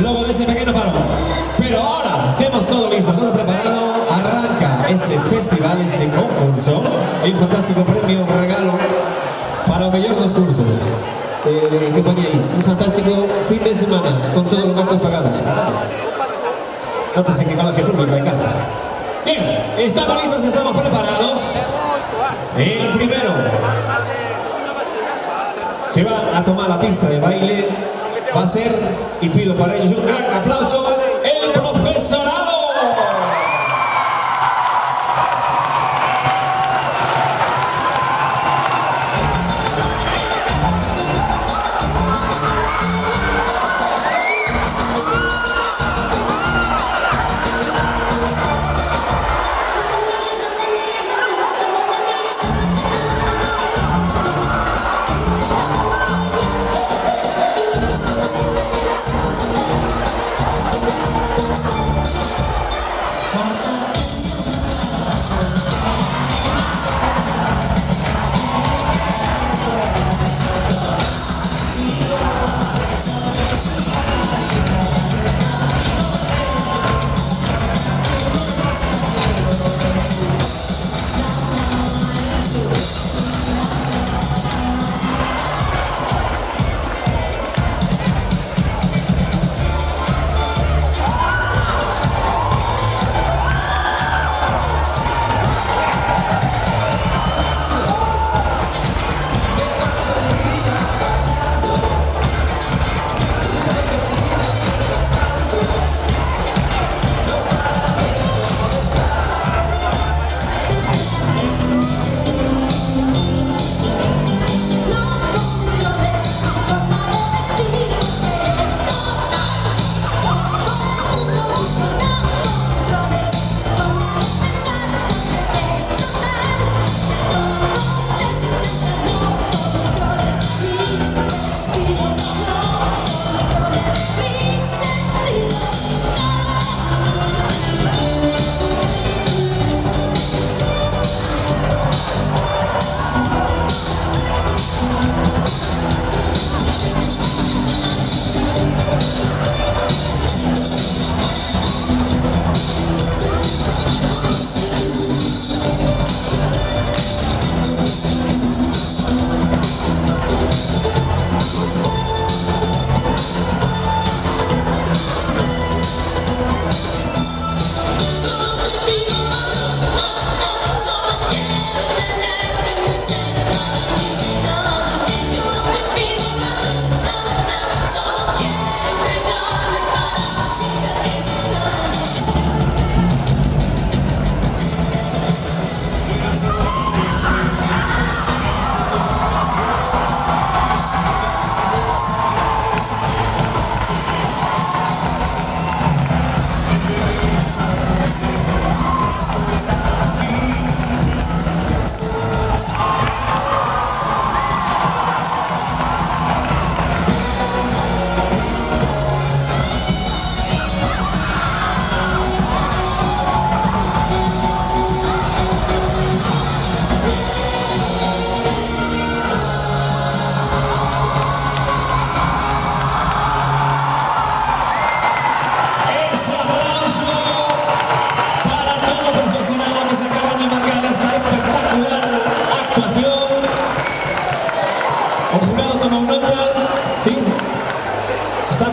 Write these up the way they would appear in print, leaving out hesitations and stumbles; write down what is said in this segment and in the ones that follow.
luego de ese pequeño parón. Pero ahora tenemos todo listo, todo preparado. Arranca este festival, este concurso. Hay un fantástico premio, un regalo para los mejores dos cursos. ¿Qué ponía ahí? Un fantástico fin de semana con todos los gastos pagados. Nótese que colegio público hay cartas. Bien, estamos listos, estamos preparados. El primero que va a tomar la pista de baile va a ser, y pido para ellos un gran aplauso, el profesorado.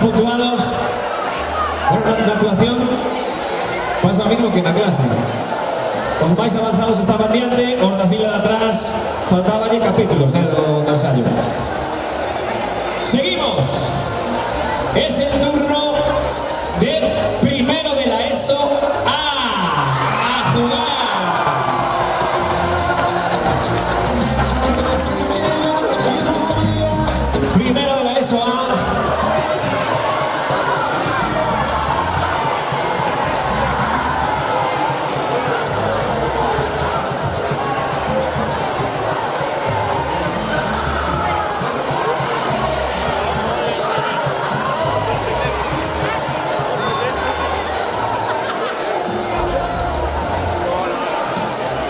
Puntuados. Bueno, la actuación pasa lo mismo que en la clase. Os vais avanzados estaban diante, os la fila de atrás faltaban ya capítulos de ensayo. Seguimos. Es el turno de primero de la ESO a jugar. Primero de la ESO A.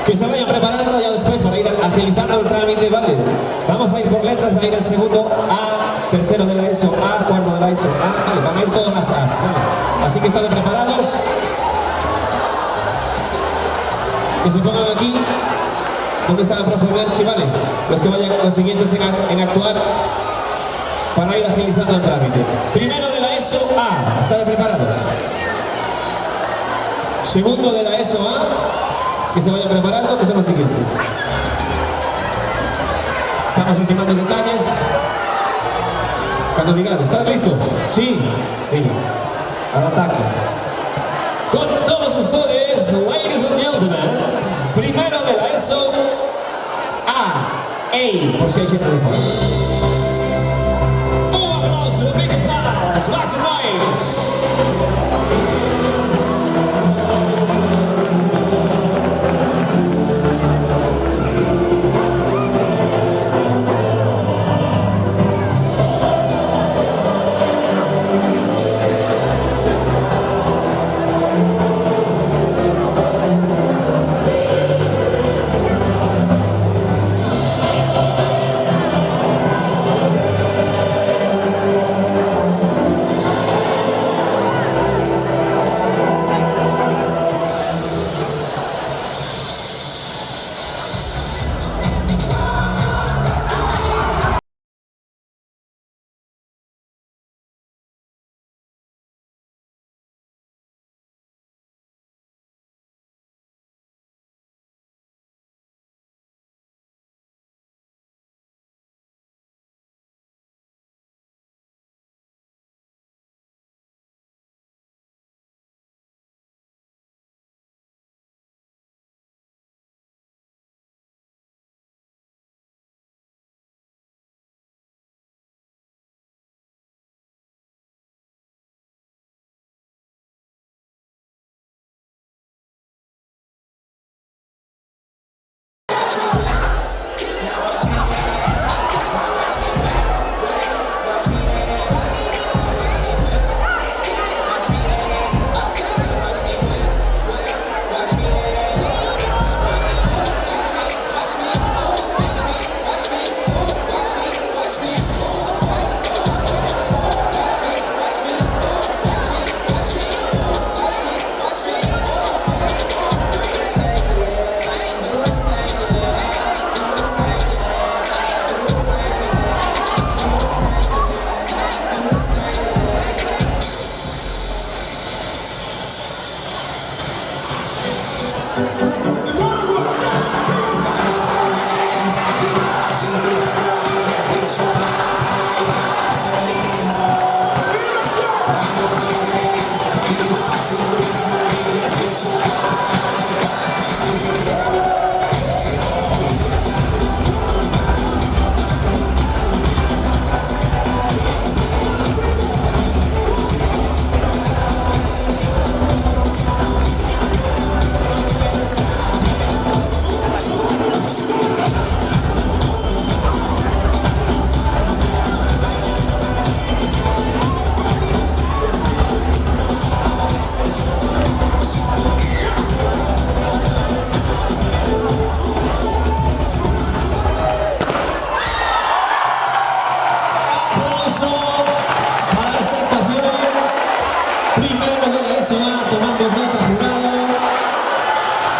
Que se vayan preparando ya después para ir agilizando el trámite, ¿vale? Vamos a ir por letras, va a ir el segundo A. tercero de la ESO A, cuarto de la ESO A. Vale, van a ir todas las A's, vale. Así que están preparados. Que se pongan aquí. ¿Dónde está la profe Merchi? Vale. Los que vayan los siguientes en actuar para ir agilizando el trámite. Primero de la ESO A. ¿Están preparados? Segundo de la ESO A. Que se vayan preparando, que son los siguientes. Estamos ultimando detalles. Cuando digan, ¿están listos? Sí. Venga, al ataque. Con todos ustedes, ladies and gentlemen, primero de la ESO A, por si hay gente de fuera. Un aplauso, big applause, Max Rice.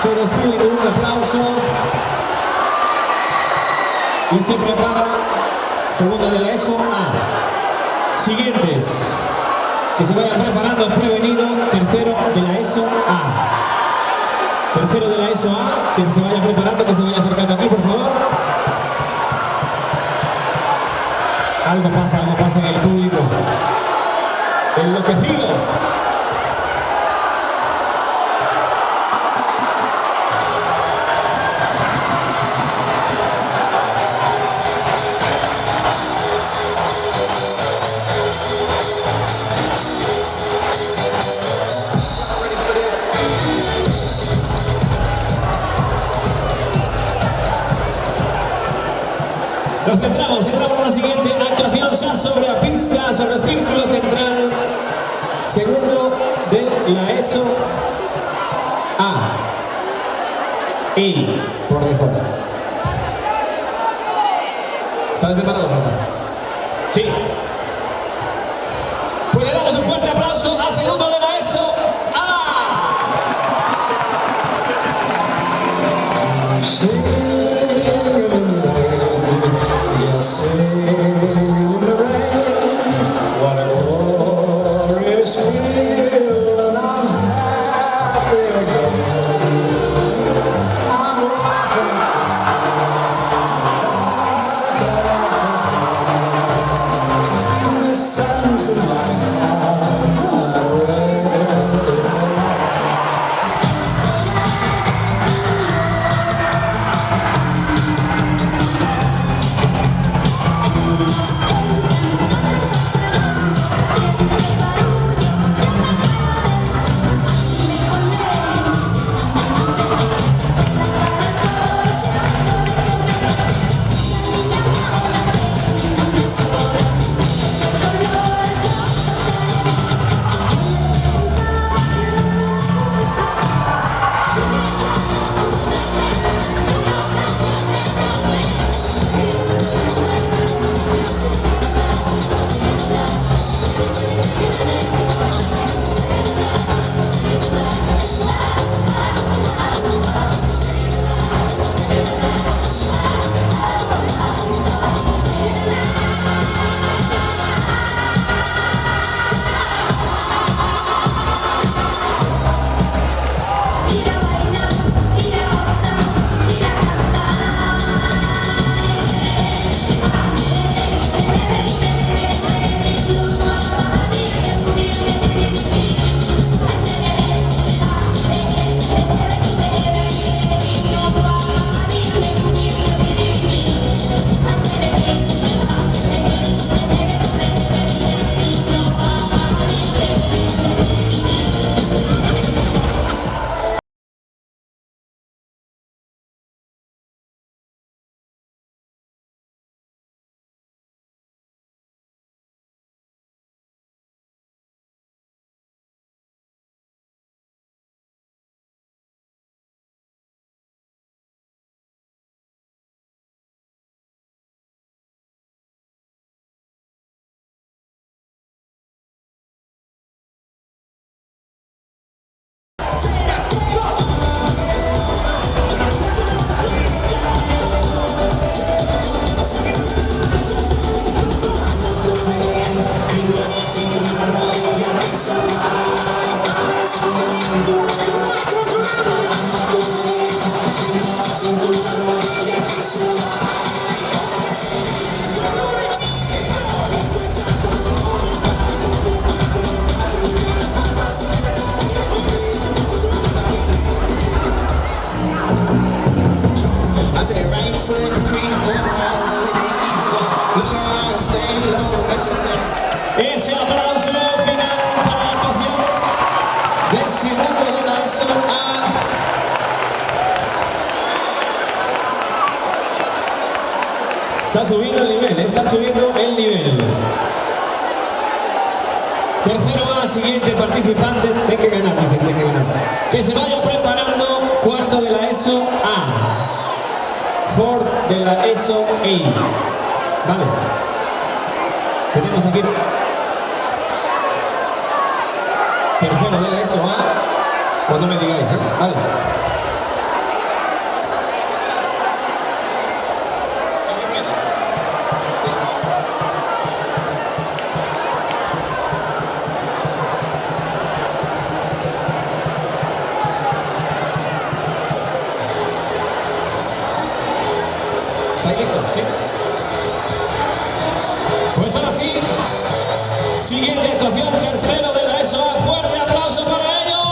Se despide con un aplauso y se prepara segundo de la ESO A. Siguientes que se vayan preparando prevenido, tercero de la ESO A. Tercero de la ESO A, que se vaya preparando, que se vaya acercando aquí, por favor. Algo pasa en el público. Enloquecido. Nos centramos en la siguiente actuación ya sobre la pista, sobre el círculo central. Segundo de la ESO A. Y por default. ¿Están preparados, rapaz? Sí. Ferris wheel and I'm happy again. I'm laughing and the sun's in my highway. Ese aplauso final para la actuación del segundo de la ESO A. Está subiendo el nivel, está subiendo el nivel. Tercero A, siguiente participante, tiene que ganar, tiene que ganar. Que se vaya preparando, cuarto de la ESO A. Fourth de la ESO A. Vale. Tenemos aquí tercero de la ESO A, cuando me digáis, vale. ¿Estáis listos? Sí. Pues ahora sí, siguiente actuación, tercero de la ESO A, fuerte aplauso para ellos.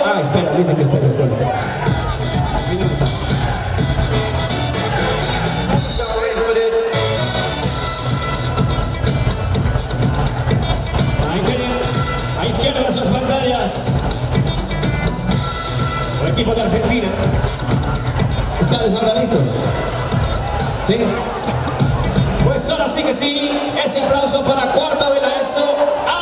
Ah, espera, dice que espera, espera. Ahí tienen, a izquierda de sus pantallas, el equipo de Argentina. ¿Ustedes ahora listos? ¿Sí? Pues ahora sí que sí, ese aplauso para cuarto de la ESO A.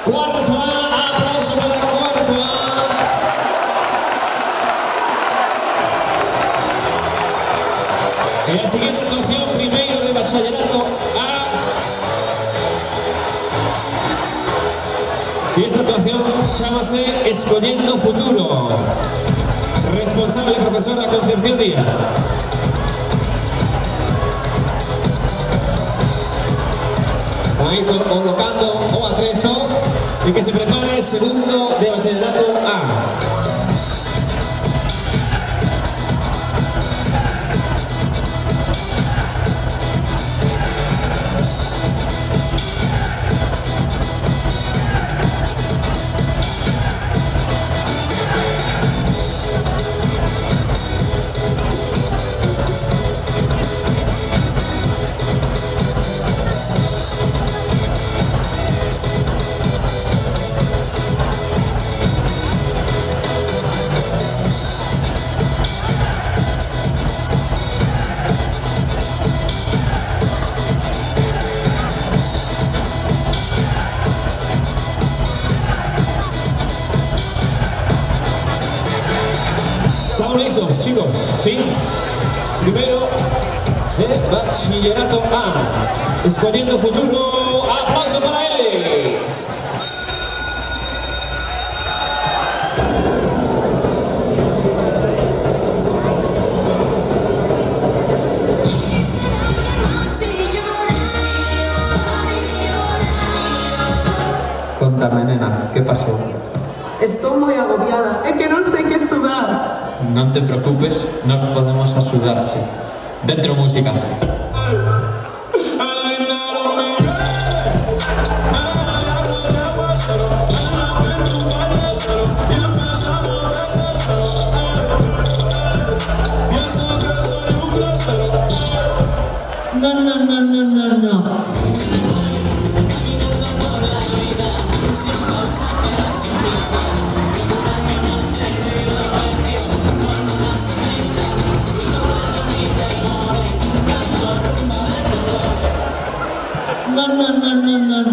Cuarto A, aplauso para cuarto A. Y la siguiente actuación, primero de bachillerato A. Y esta actuación chámase Escollendo Futuro. Responsable profesora Concepción Díaz. Van a ir colocando o atrezo y que se prepare el segundo de bachillerato A. ¿Estamos listos, chicos? ¿Sí? Primero de bachillerato A. Escollendo Futuro. ¡Aplauso para ellos! Cuéntame, nena, ¿qué pasó? Estoy muy agobiada, es que no sé qué estudiar. No te preocupes, nos podemos ayudar, che. Dentro música. No.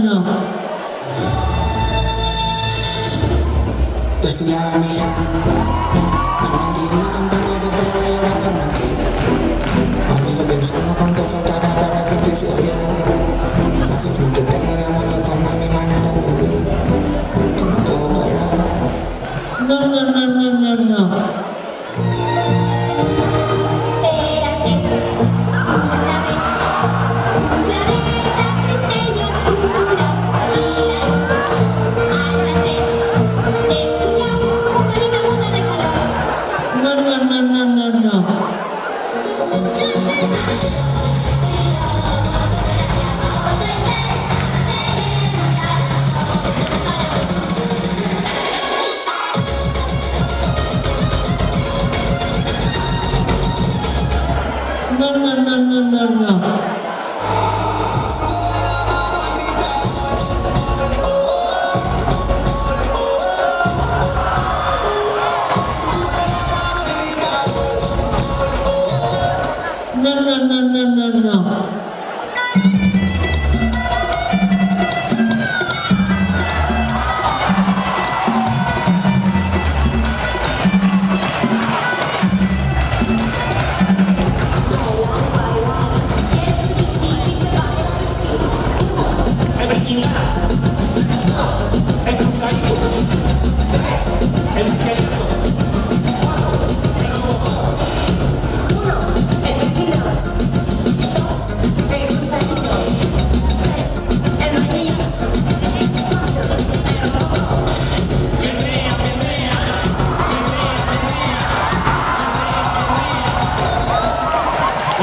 No. Te estudiaba a mi lado, con 21 campanas de prueba y ahora duermo aquí. Camino pensando cuánto faltará para que empiece a odiar. La fe que tengo de amor la toma mi manera de vivir, que no puedo parar. No. Érase una vez un planeta triste y oscuro y la luz al nacer descubrió un bonito mundo de color. No. No. No.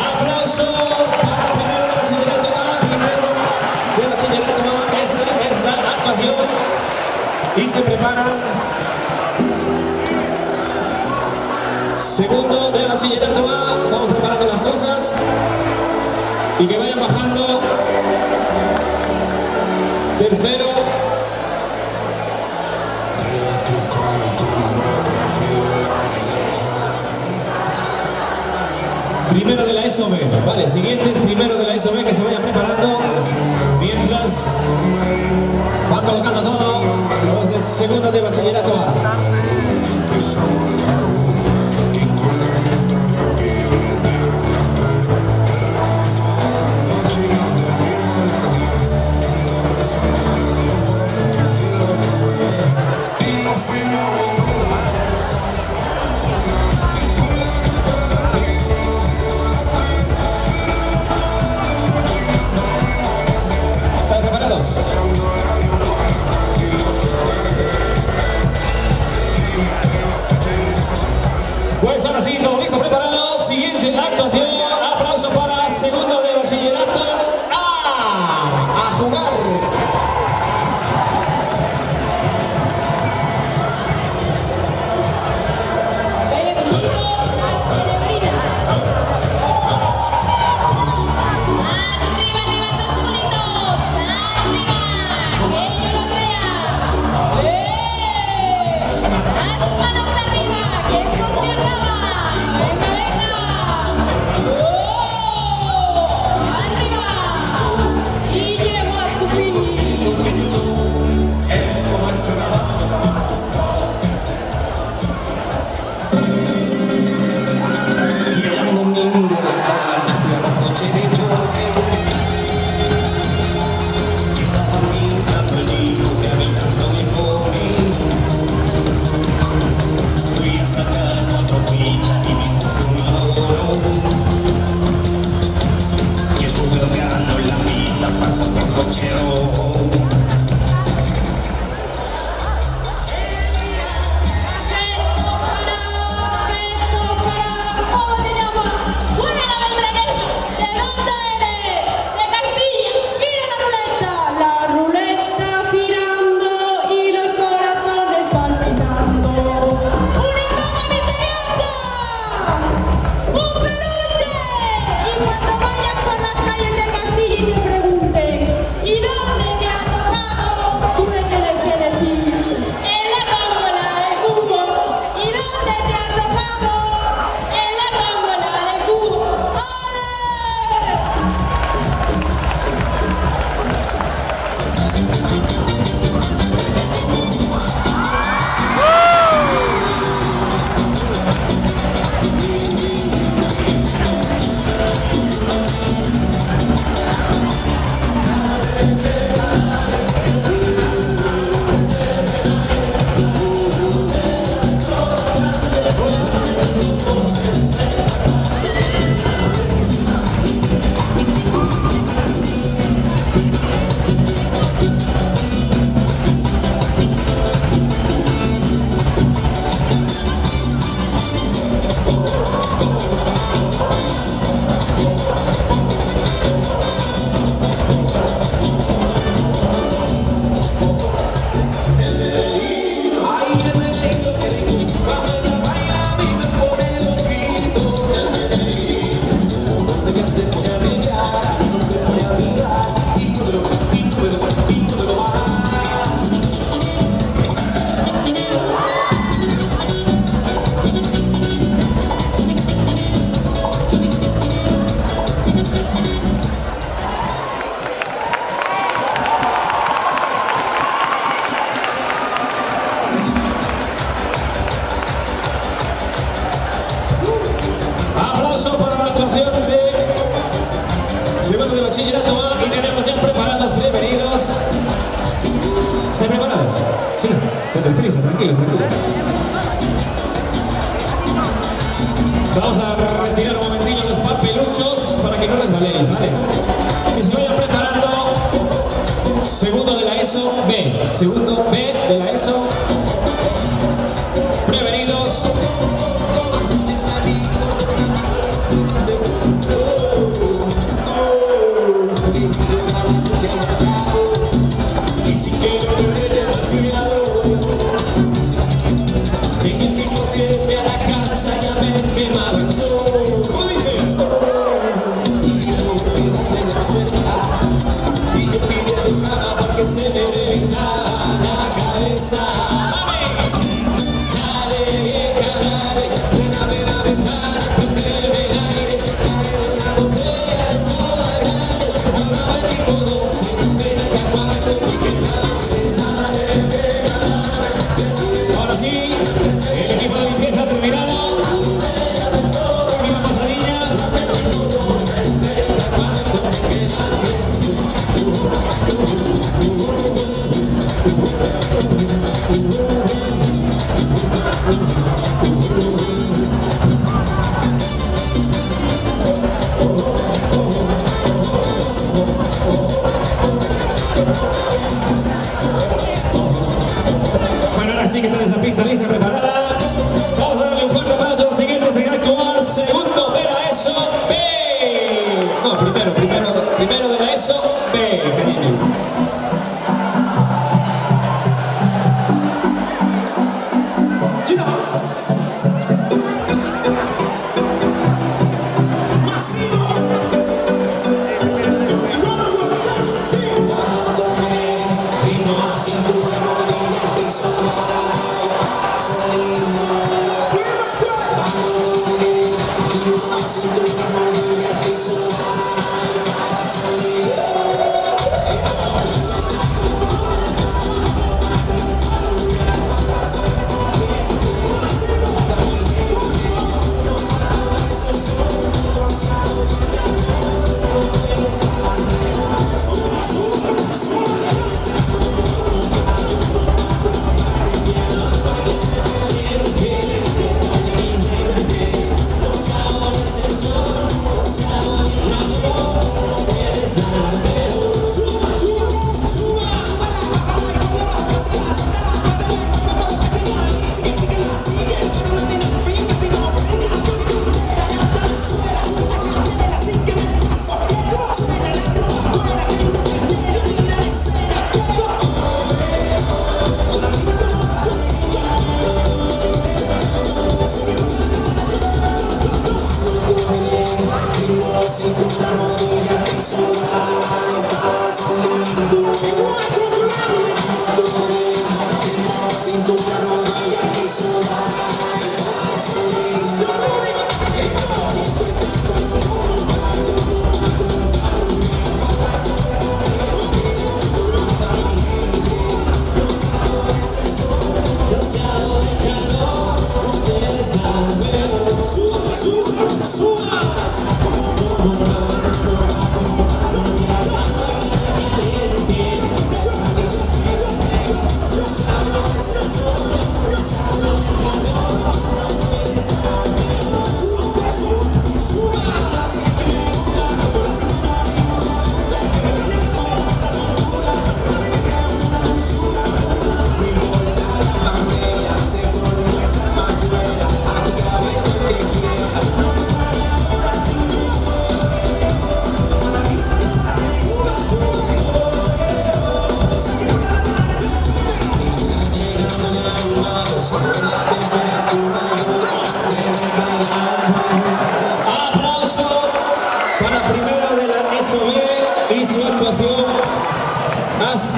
Aplauso para primero de bachillerato A. Primero de bachillerato A. Esa es la actuación. Y se preparan. Segundo de bachillerato A. Vamos preparando las cosas. Y que vayan bajando. Tercero. Primero de la ESO B. Vale, siguientes primero de la ESO B que se vayan preparando. Mientras van colocando todo. segundo de bachillerato A. ¿Están preparados? Pues ahora sí, todo listo, preparado. Siguiente actuación. Aplauso para segundo de bachillerato A. A jugar. Bienvenidos a celebridad. Arriba, arriba, esos culitos. Arriba, que yo los vea. Las manos arriba, que esto se acaba. Venga, venga. Arriba. Y llego a su fin. Y era un domingo en la tarde, fui a la noche de choque. Y estaba mirando el libro que habitando mi móvil. Fui a sacar 4 fichas y me tocó un oro. Y estuve ahogando en la mitad para un cochero. ¿Cómo te llamas? Juliana Beltranejo. ¿De dónde eres? De Castilla. Gira la ruleta girando y los corazones palpitando. ¡Una cosa misteriosa! ¡Un peluche! Y cuando vayas por las calles de Castilla y te pregunten ¿y dónde te ha tocado? Tú le tienes que decir en la tómbola del cubo. ¿Y dónde te ha tocado? En la tómbola del cubo. ¡Ole! Aplauso para la actuación de segundo de bachillerato A y tenemos ya preparados, prevenidos. ¿Están preparados? Sí, ten prisa, tranquilos, tranquilos. Vamos a retirar un momentillo los papeluchos para que no resbaléis, ¿vale? Que se vayan preparando. Segundo de la ESO B. Segundo B de la ESO. Prevenidos. Y si quiero volver demasiado, en el tipo siempre a la casa ya me quemaba el sol. ¿Cómo dice? Y yo me la cuenta, y yo pido nada porque se me dé la No, primero de la ESO B, cariño.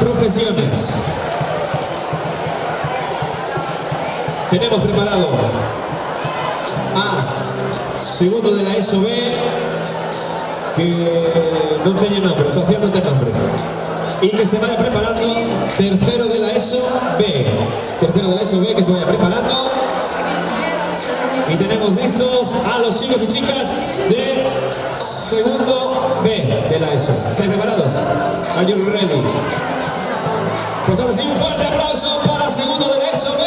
Profesiones. Tenemos preparado a segundo de la ESO B, que no tiene nombre, actuación no tiene nombre, y que se vaya preparando tercero de la ESO B, que se vaya preparando, y tenemos listos a los chicos y chicas de segundo B de la ESO. ¿Estáis preparados? Are you ready? Pues ahora sí, un fuerte aplauso para segundo de la ESO B.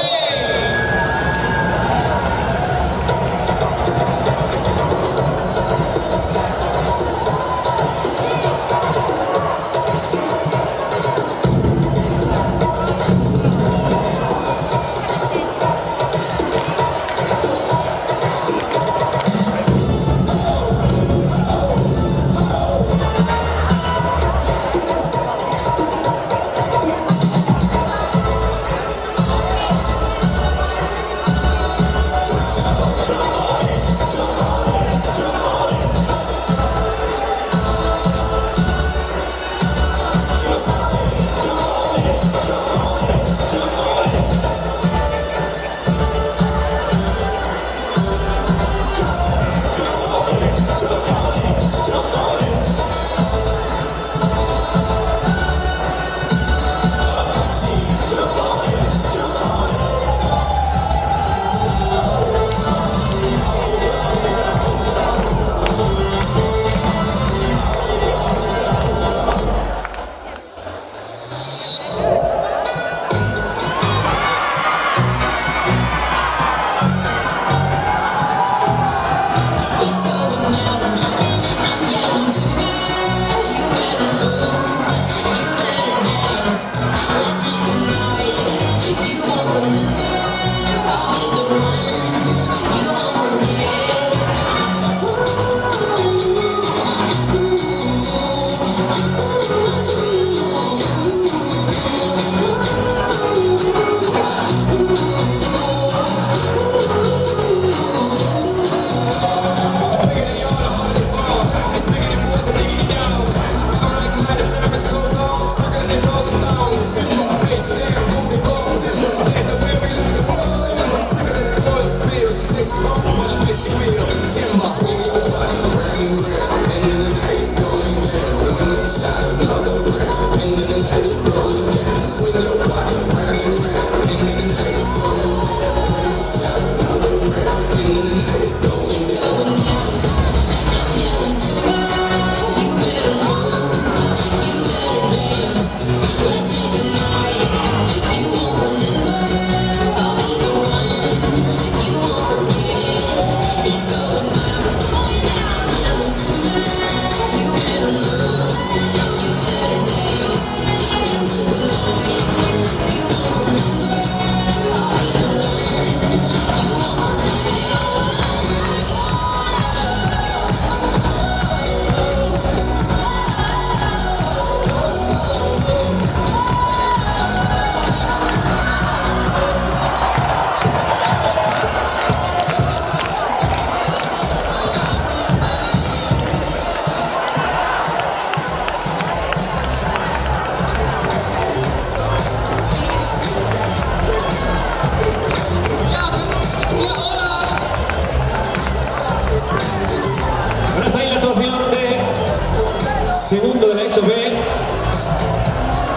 segundo de la ESO B.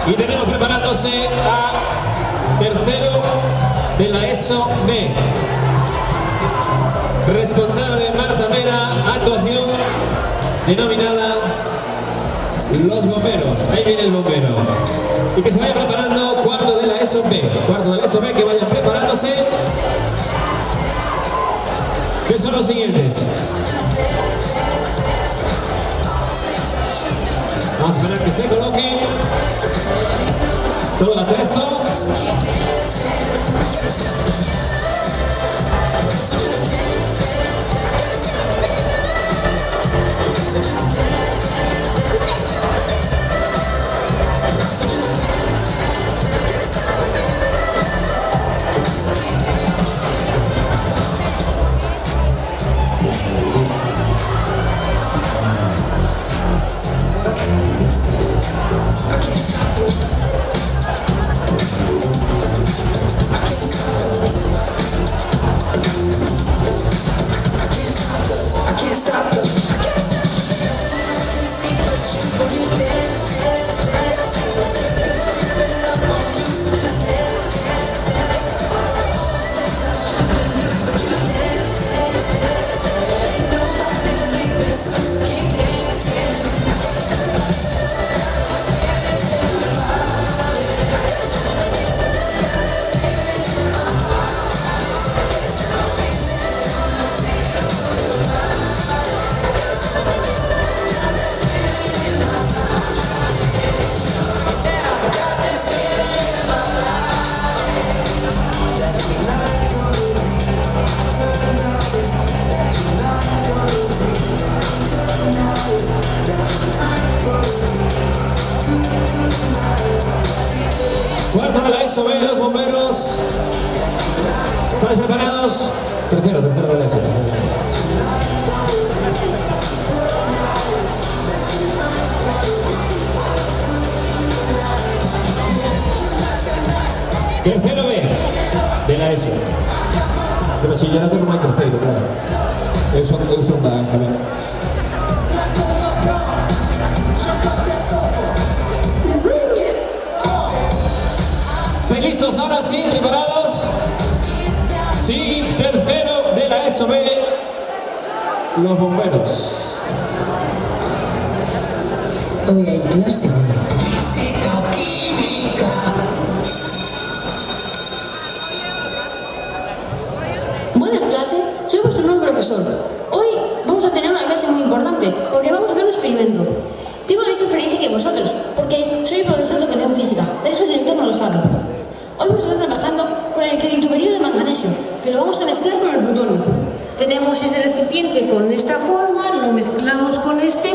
Y tenemos preparándose a tercero de la ESO B. Responsable Marta Mera, actuación denominada Los Bomberos. Ahí viene el bombero. Y que se vaya preparando cuarto de la ESO B. Cuarto de la ESO B, que vayan preparándose. Que son los siguientes. Vamos a esperar que se coloque todo el atrezo. Cuarto de la ESO B, los bomberos. ¿Estáis preparados? Tercero de la ESO. Tercero B de la ESO. Pero si yo no tengo más tercero, claro. Eso va, Javier. ¿Estáis listos ahora sí? ¿Preparados? Sí, tercero de la ESO B, los bomberos. Hoy hay clase de física-química. Buenas clases, soy vuestro nuevo profesor. Hoy vamos a tener una clase muy importante porque vamos a hacer un experimento. Tengo más experiencia que vosotros porque soy el profesor de educación física, pero eso el director no lo sabe. Hoy vamos a estar trabajando con el trituberio de magnesio, que lo vamos a mezclar con el plutonio. Tenemos este recipiente con esta forma, lo mezclamos con este.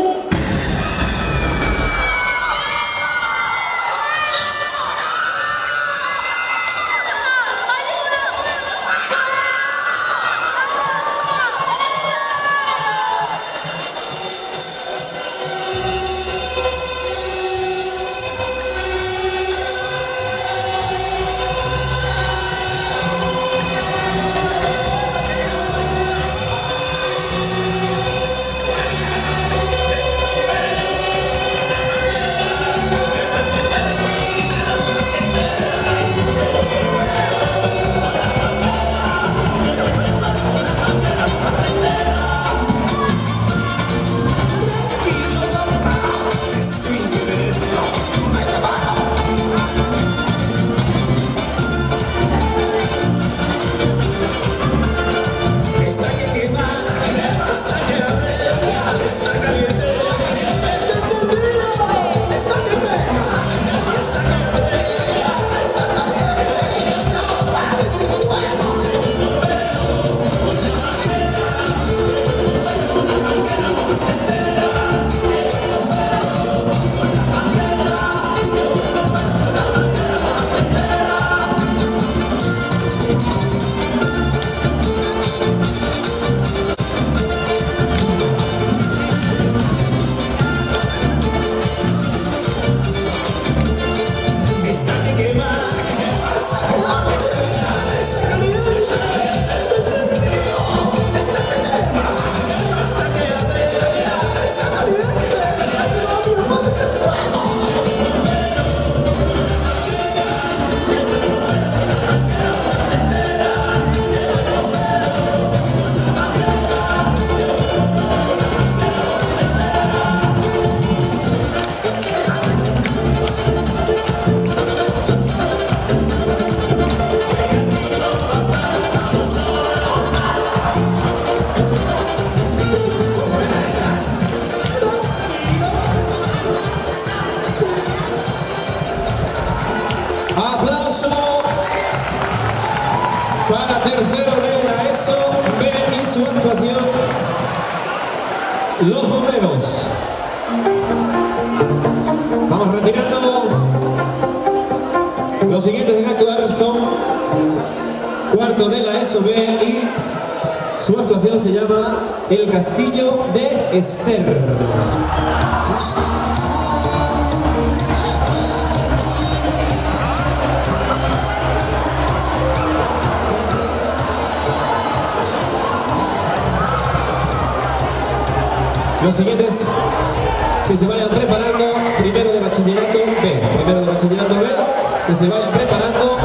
Los bomberos. Vamos retirando. Los siguientes en actuar son cuarto de la ESO B y su actuación se llama El Castillo de Ester. Los siguientes que se vayan preparando, primero de bachillerato B, que se vayan preparando.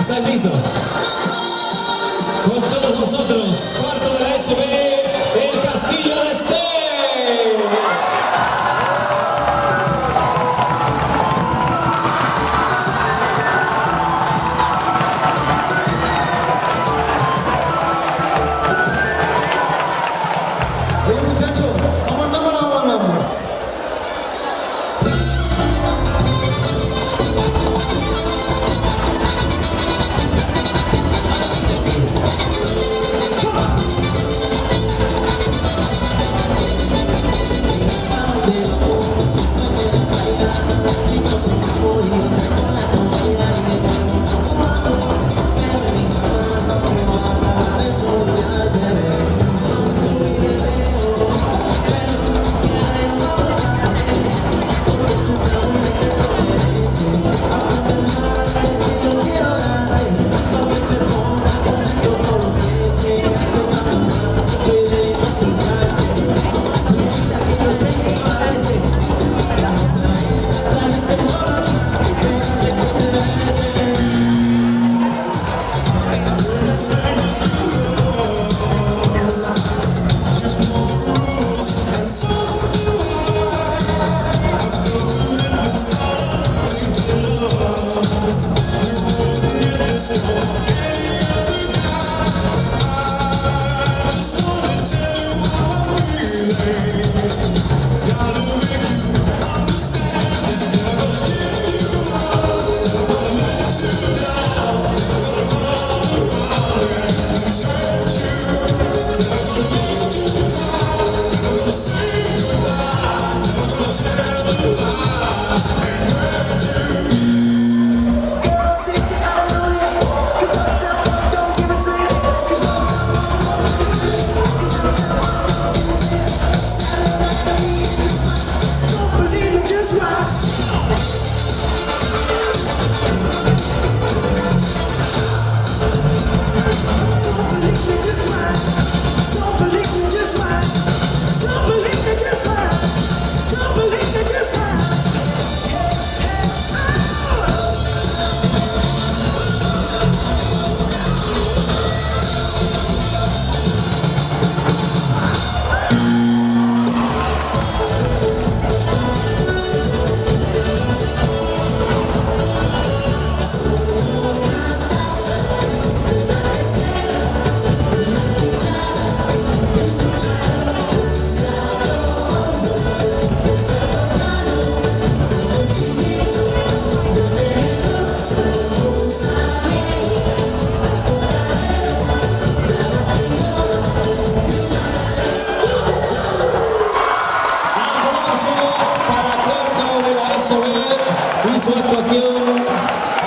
¿Están listos? Con todos nosotros, cuarto de la SB, El Castillo de Ester. Oye muchachos, vamos. Y su actuación,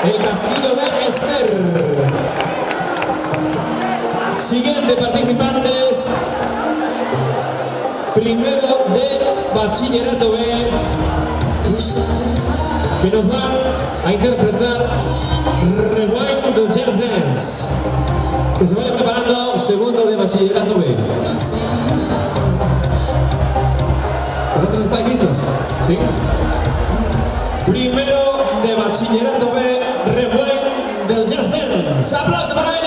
El Castillo de Ester. Siguiente participantes. Primero de Bachillerato B, que nos van a interpretar Rewind the Jazz Dance. Que se vaya preparando. Segundo de Bachillerato B. ¿Vosotros estáis listos? ¿Sí? Primero de Bachillerato B, Rewind del Jazz Dance. ¡Aplausos para ellos!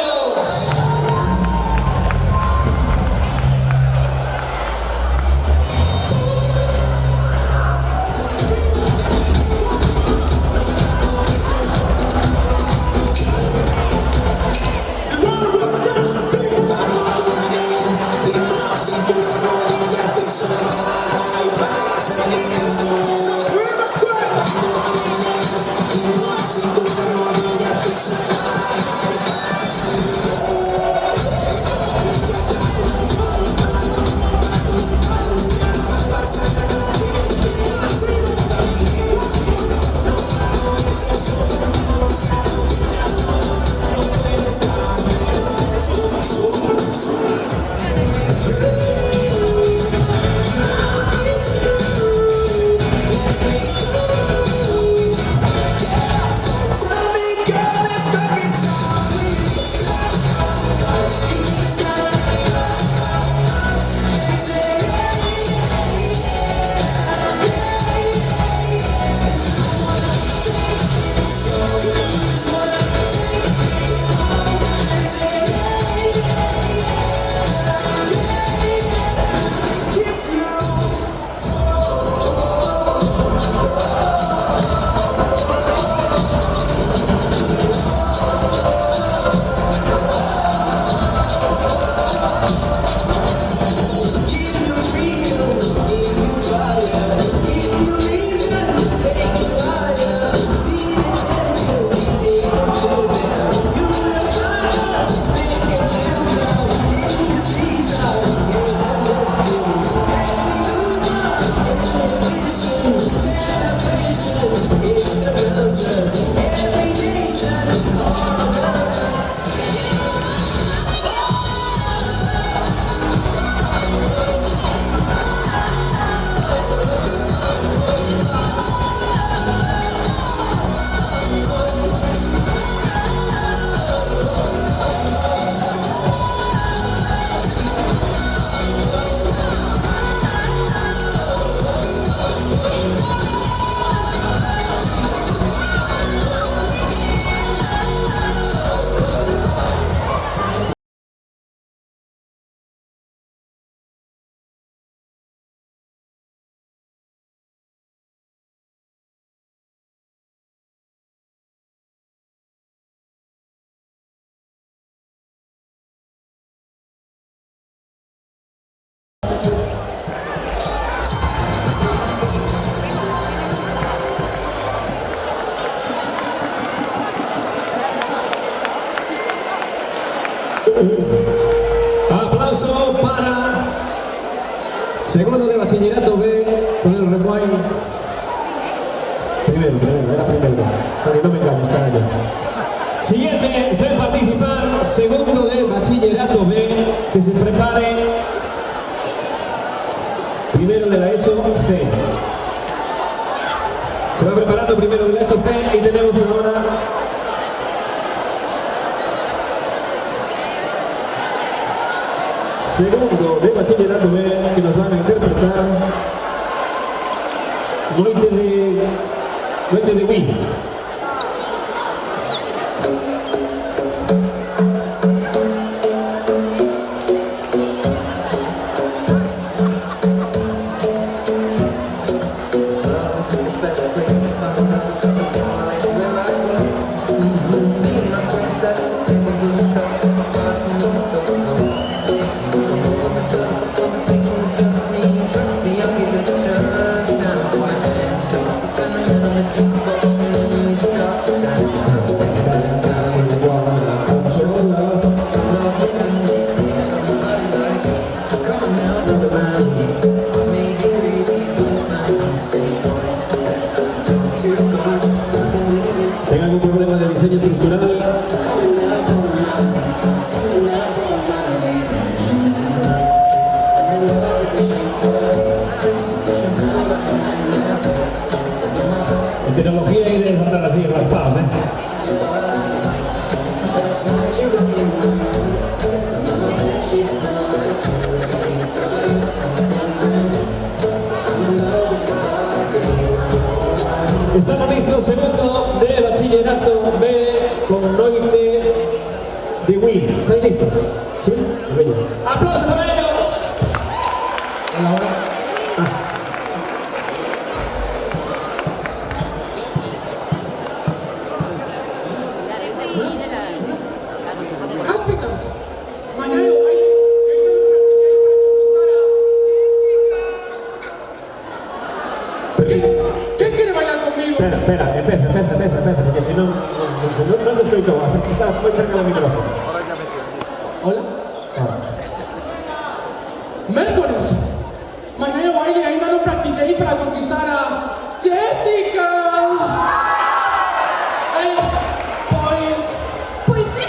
Aplauso para segundo de bachillerato B con el rewind. Primero, era primero. Dani, no me engañes, carajo. Siguiente en participar, segundo de bachillerato B, que se prepare. Primero de la ESO C. Se va preparando primero de la ESO C y tenemos ahora segundo de bachillerato B, que nos van a interpretar Noite de Wii. ¿Tengo algún problema de diseño estructural? En tecnología hay de andar así raspados, Estamos listos, segundo de bachillerato B con Noite de Wii. ¿Estáis listos? ¿Sí? Bello. ¡Aplausos para ellos! Cáspitas, mañana de baile, y ahí no lo practiqué para conquistar a Jessica. ¿Quién quiere bailar conmigo? Espera, empieza, porque si no se escucha. Está muy cerca del micrófono. Hola. Miércoles, mañana de baile, y ahí no lo practiqué para conquistar a Jessica. Pues sí,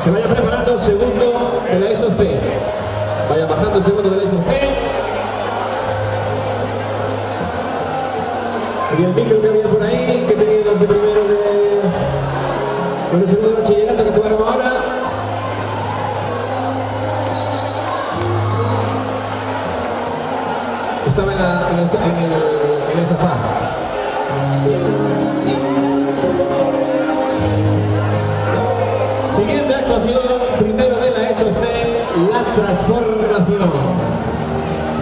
se vaya preparando el segundo de la ESO C. Vaya bajando el segundo de la ESO C. Y el micro que había por ahí, que tenía los de primero de segundo de bachillerato que actuaron ahora. Estaba en el sofá. Siguiente actuación, primero de la ESO C, La Transformación.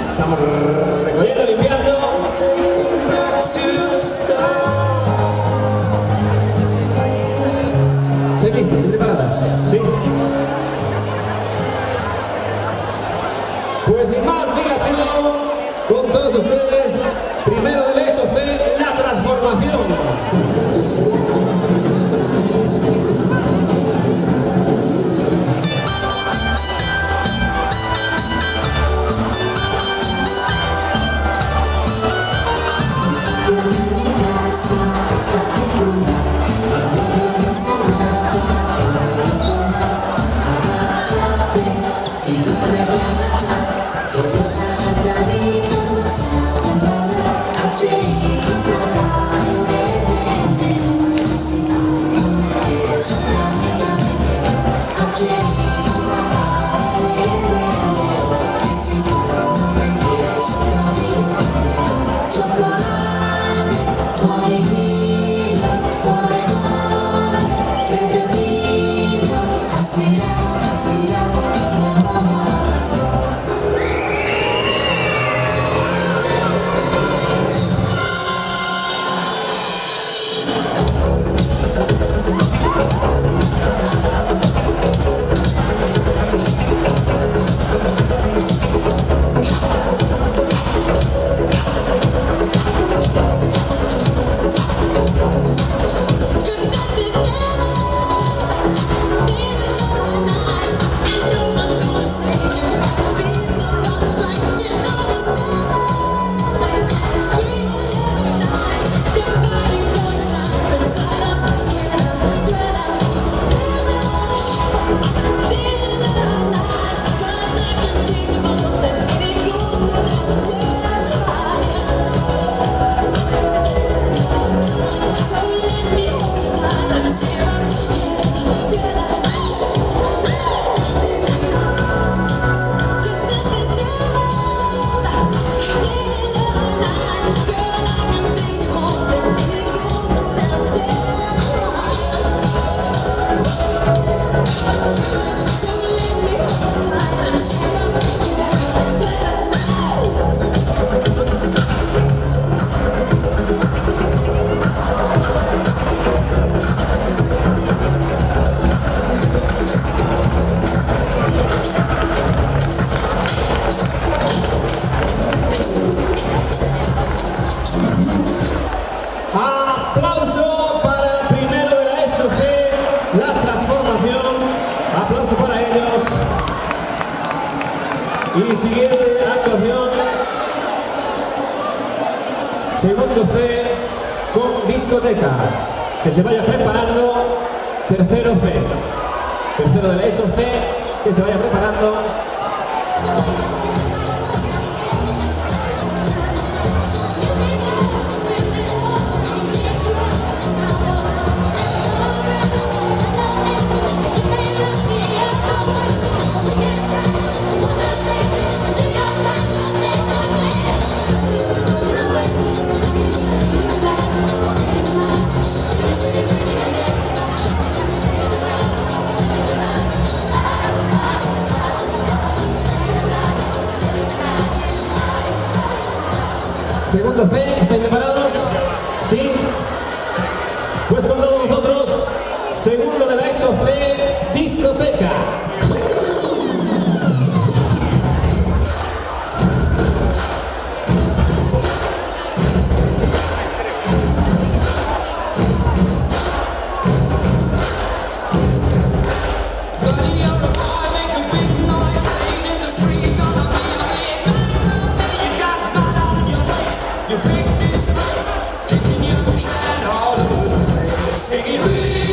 Estamos recogiendo, limpiando. ¿Estáis listos? ¿Estáis preparadas? ¿Sí? Pues sin más dilación, con todos ustedes, primero de la ESO C, La Transformación. Aplauso para el primero de la ESO C, La Transformación. Aplauso para ellos. Y siguiente actuación, segundo C con discoteca. Que se vaya preparando. Tercero C. Tercero de la ESO C, que se vaya preparando. Segundo C, ¿estáis preparados? ¿Sí? Pues con todos vosotros, segundo de la ESO C, discoteca. Singing, we will.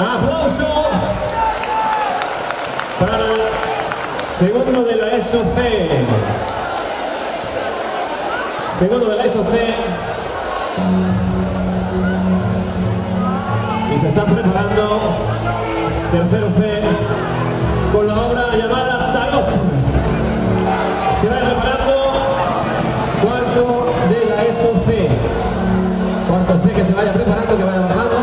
Aplauso para segundo de la SOC. Segundo de la SOC. Y se están preparando tercero C con la obra llamada Tarot. Se va preparando cuarto de la SOC. Cuarto C que se vaya preparando, que vaya bajando.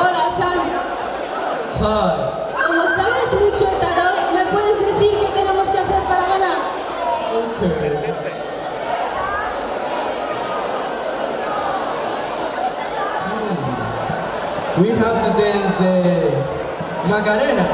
Hola, Sam. Como sabes mucho de tarot, ¿me puedes decir qué tenemos que hacer para ganar? We have to dance the Macarena.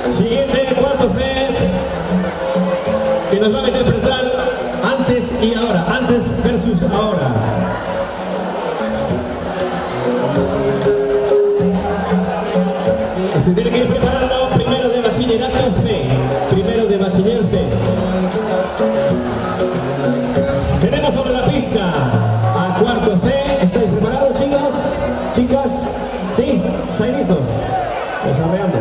Siguiente, cuarto C, que nos van a interpretar antes y ahora, antes versus ahora. Se tiene que ir preparando primero de bachillerato C. Primero de bachiller C. Tenemos sobre la pista a cuarto C. ¿Estáis preparados, chicos? ¿Chicas? ¿Sí? ¿Estáis listos? Pues arreando.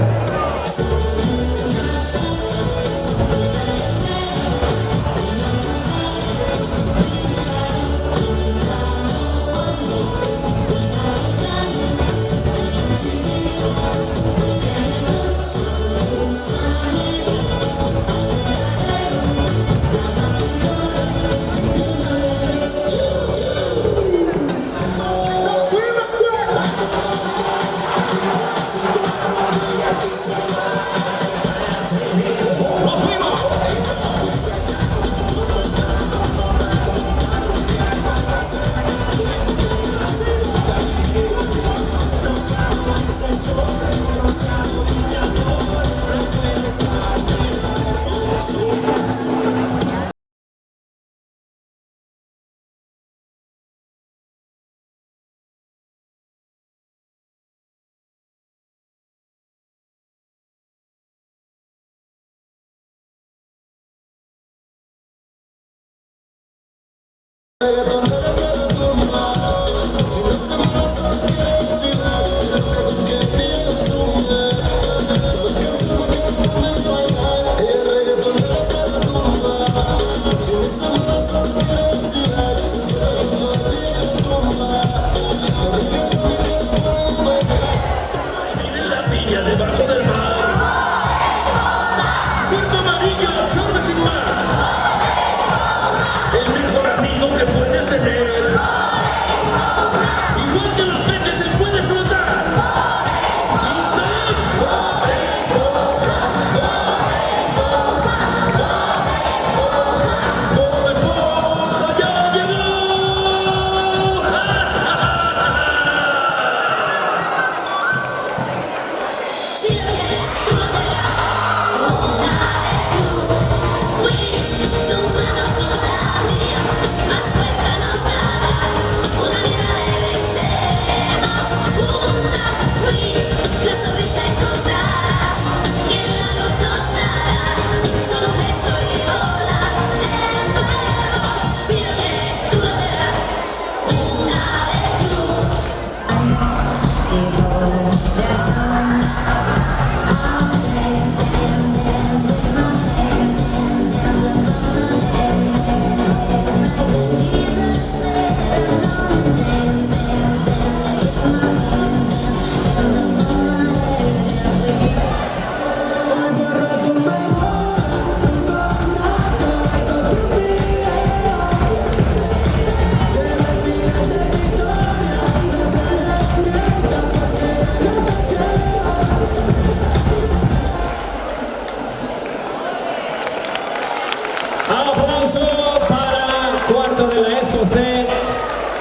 Aplauso para cuarto de la ESO-C,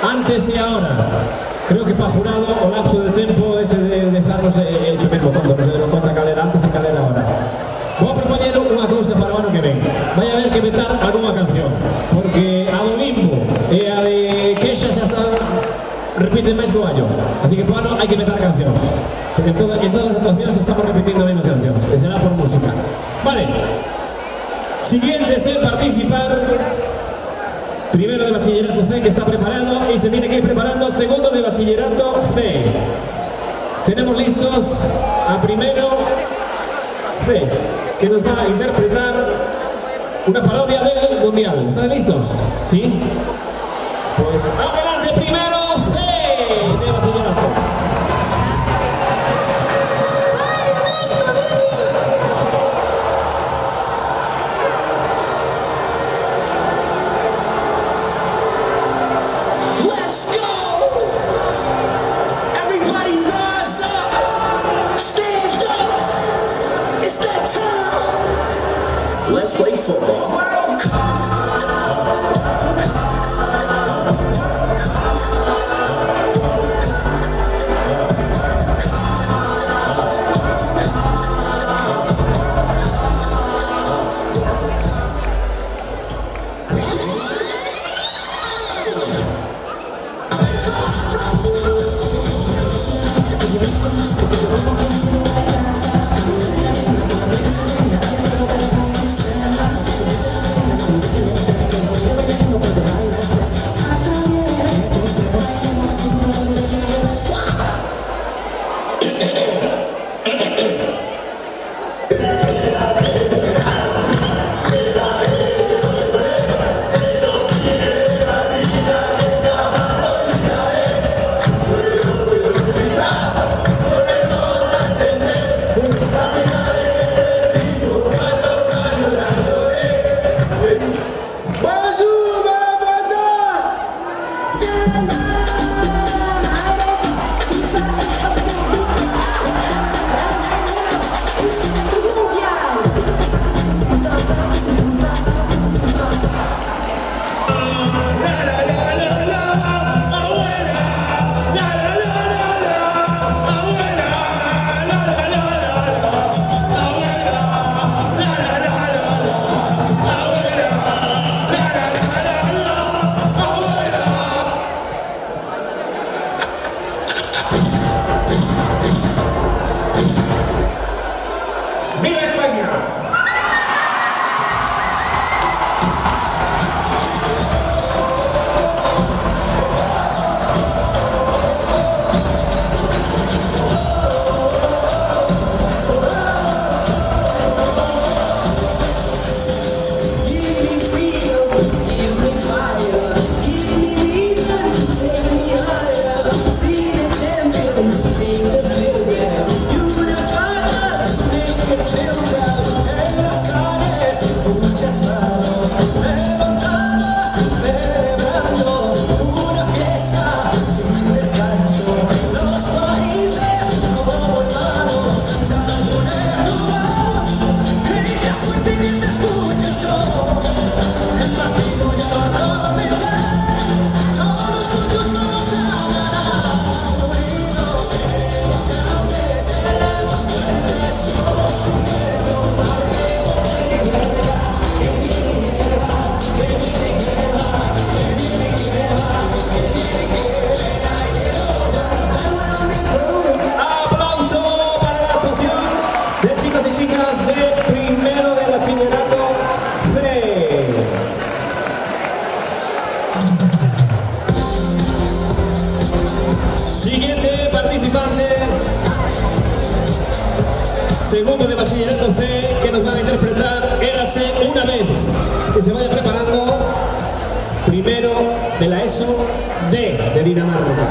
antes y ahora. Creo que para jurado o lapso de tiempo este de dejarnos hecho mesmo conto, non se deron conta cal era antes e cal era ahora. Vou propoñer unha cousa para o ano que ven. Vai haber que vetar algunha canción, porque a do Limbo e a de Queixa xa están repiten máis que o año. Así que para o ano hai que vetar cancións, porque en todas as actuacións estamos repetindo menos cancións, e será por música. Vale. Siguientes en participar, primero de bachillerato C que está preparado y se tiene que ir preparando segundo de bachillerato C. Tenemos listos a primero C, que nos va a interpretar una parodia del Mundial. ¿Están listos? ¿Sí? Pues adelante primero C de bachillerato. Let's play football. Segundo de bachillerato C, que nos van a interpretar Érase una vez. Que se vaya preparando. Primero de la ESO D de Dinamarca.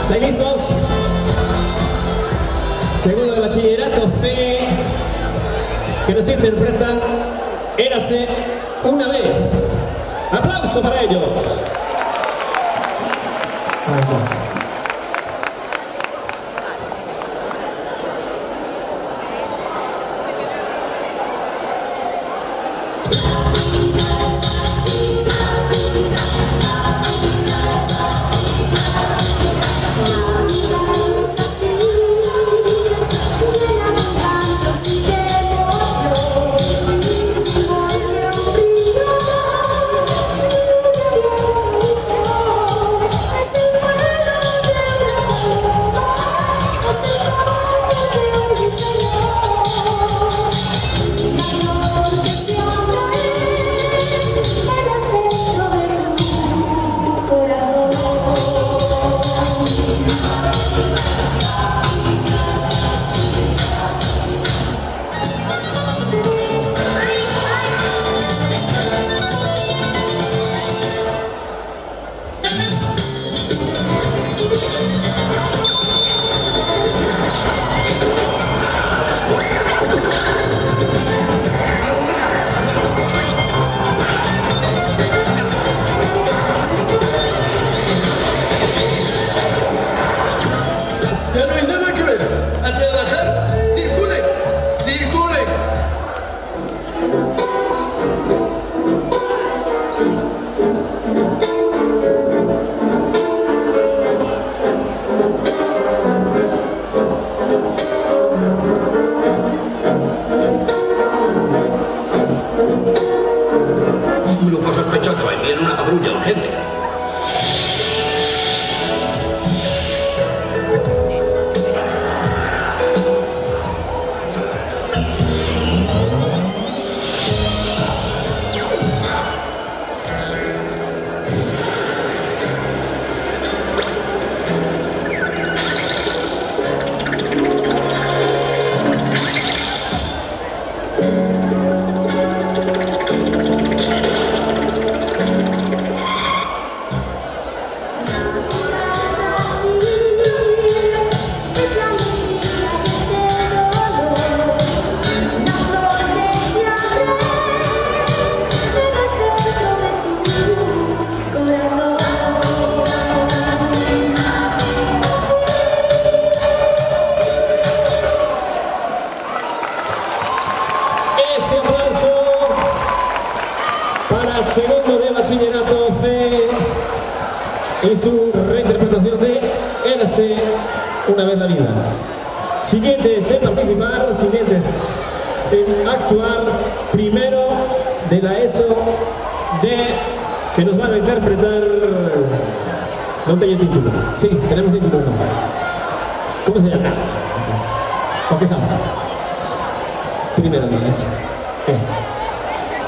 ¿Estáis listos? Segundo de bachillerato C, que nos interpreta Érase una vez. ¡Aplauso para ellos! Es el vuelo Un grupo sospechoso, envíen una patrulla urgente. Segundo de bachillerato C y su reinterpretación de Érase una vez la vida. Siguientes en participar, siguientes en actuar. Primero de la ESO D, que nos van a interpretar. No tiene título. Sí, tenemos título, ¿no? ¿Cómo se llama? ¿O qué salsa? Primero de la ESO.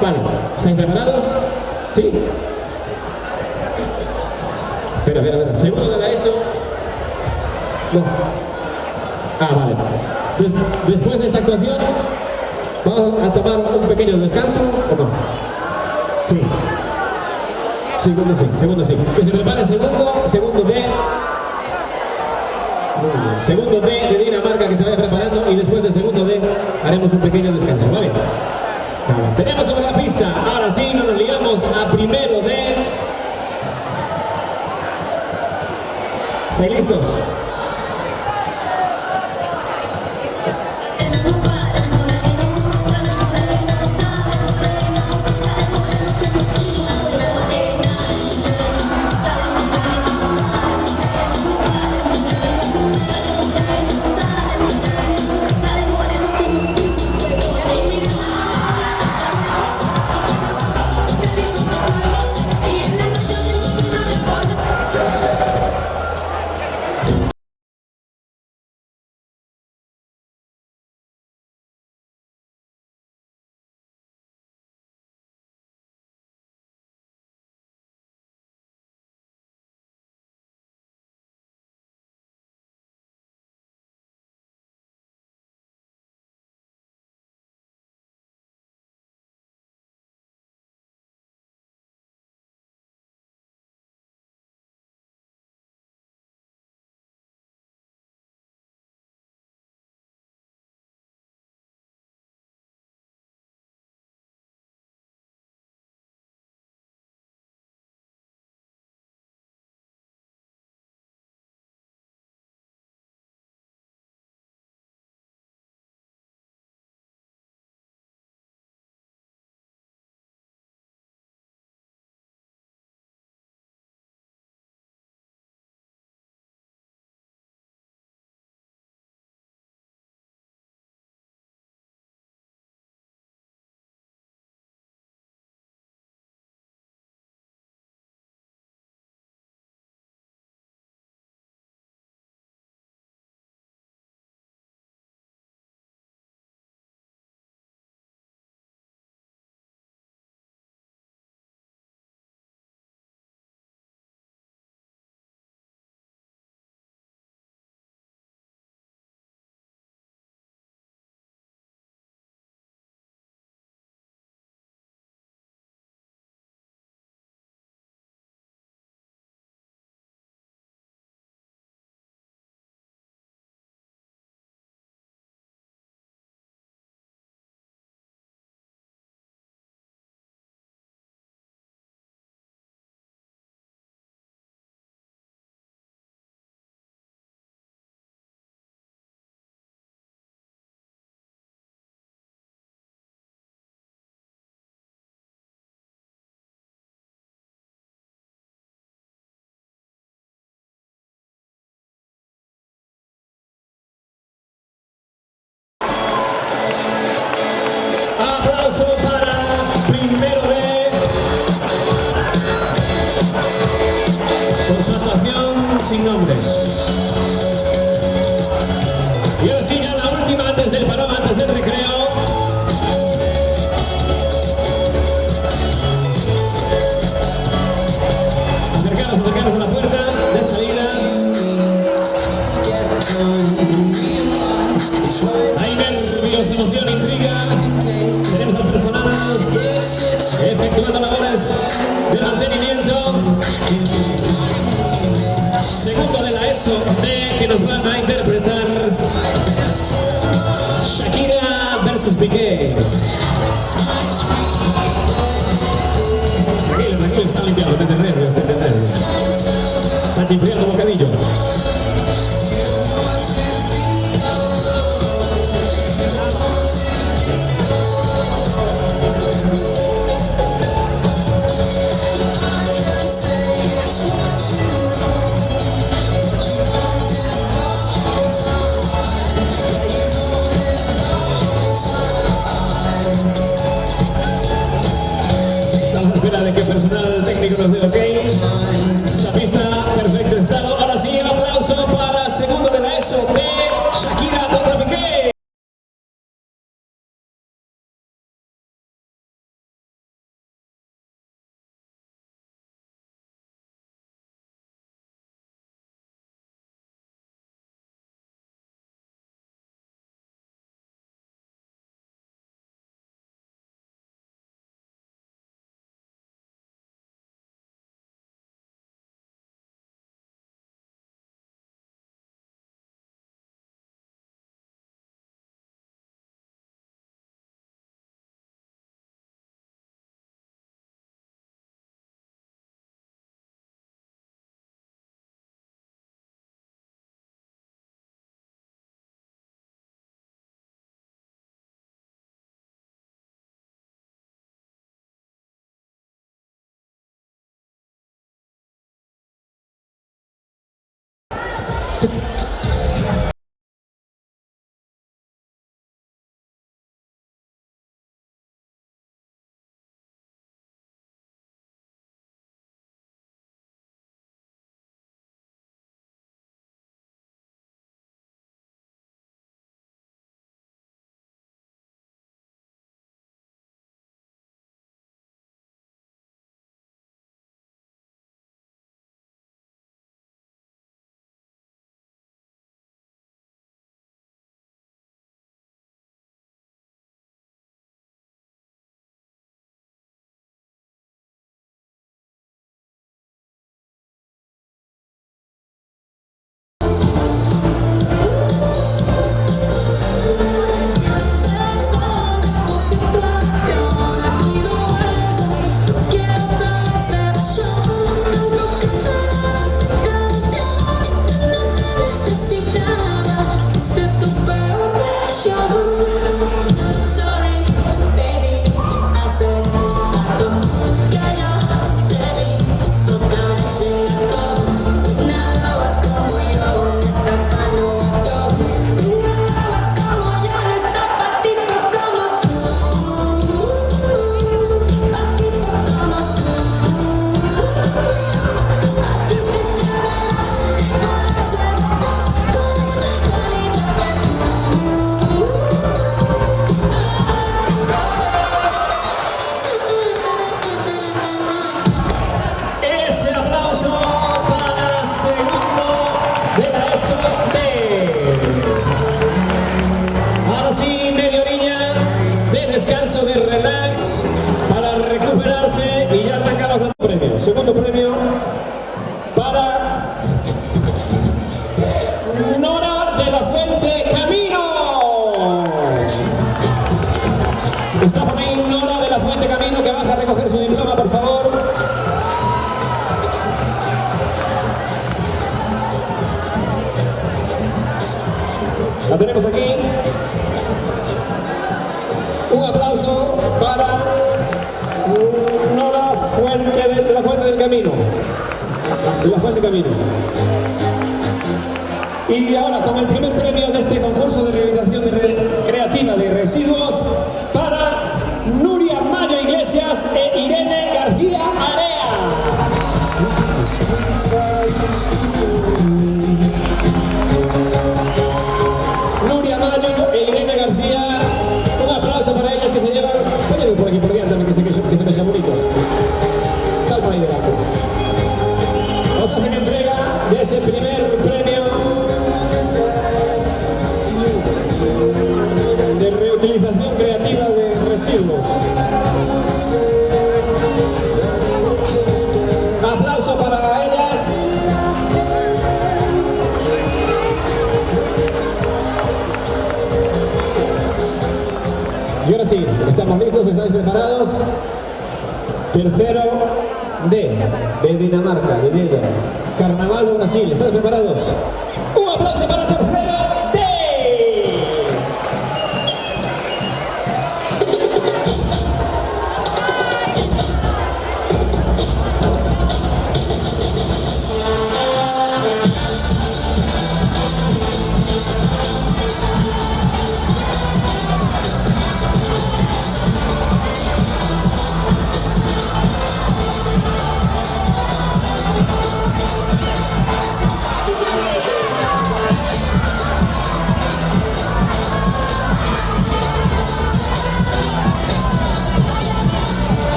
Vale, ¿estáis preparados? ¿Sí? Espera. Segundo de la ESO. No. Vale. Después de esta actuación, ¿vamos a tomar un pequeño descanso o no? Sí. Segundo sí. Que se prepare el segundo D. Segundo D de Dinamarca, que se vaya preparando, y después del segundo D haremos un pequeño descanso, ¿vale? Tenemos sobre la pista, ahora sí, no nos ligamos a primero de... ¿Estáis listos? sin nombre. Y ahora sí, ya la última antes del parón, antes del recreo. Acercaros a la puerta de salida. Hay nervios, emoción, intriga. Tenemos al personal efectuando labores de mantenimiento. Segundo de la ESO D, que nos van a interpretar Shakira versus Piqué. Tranquilo, está limpiando, te nervios. Está chifriando bocadillo. Estamos a espera de que el personal técnico nos dé ok. La pista, perfecto estado. Ahora sí, el aplauso para segundo de la ESO de Shakira contra Piqué. Segundo premio para Nora de la Fuente Camino. Está por ahí Nora de la Fuente Camino, que baja a recoger su diploma, por favor. La tenemos aquí. Un aplauso para Nora de la Fuente del Camino. De la Fuente Camino. Y ahora con el primer premio de este concurso de rehabilitación creativa de residuos para Nuria Mayo Iglesias e Irene García Area. preparados? Tercero D, de Dinamarca, de Diego. Carnaval de Brasil, ¿están preparados? Un aplauso para tercero D.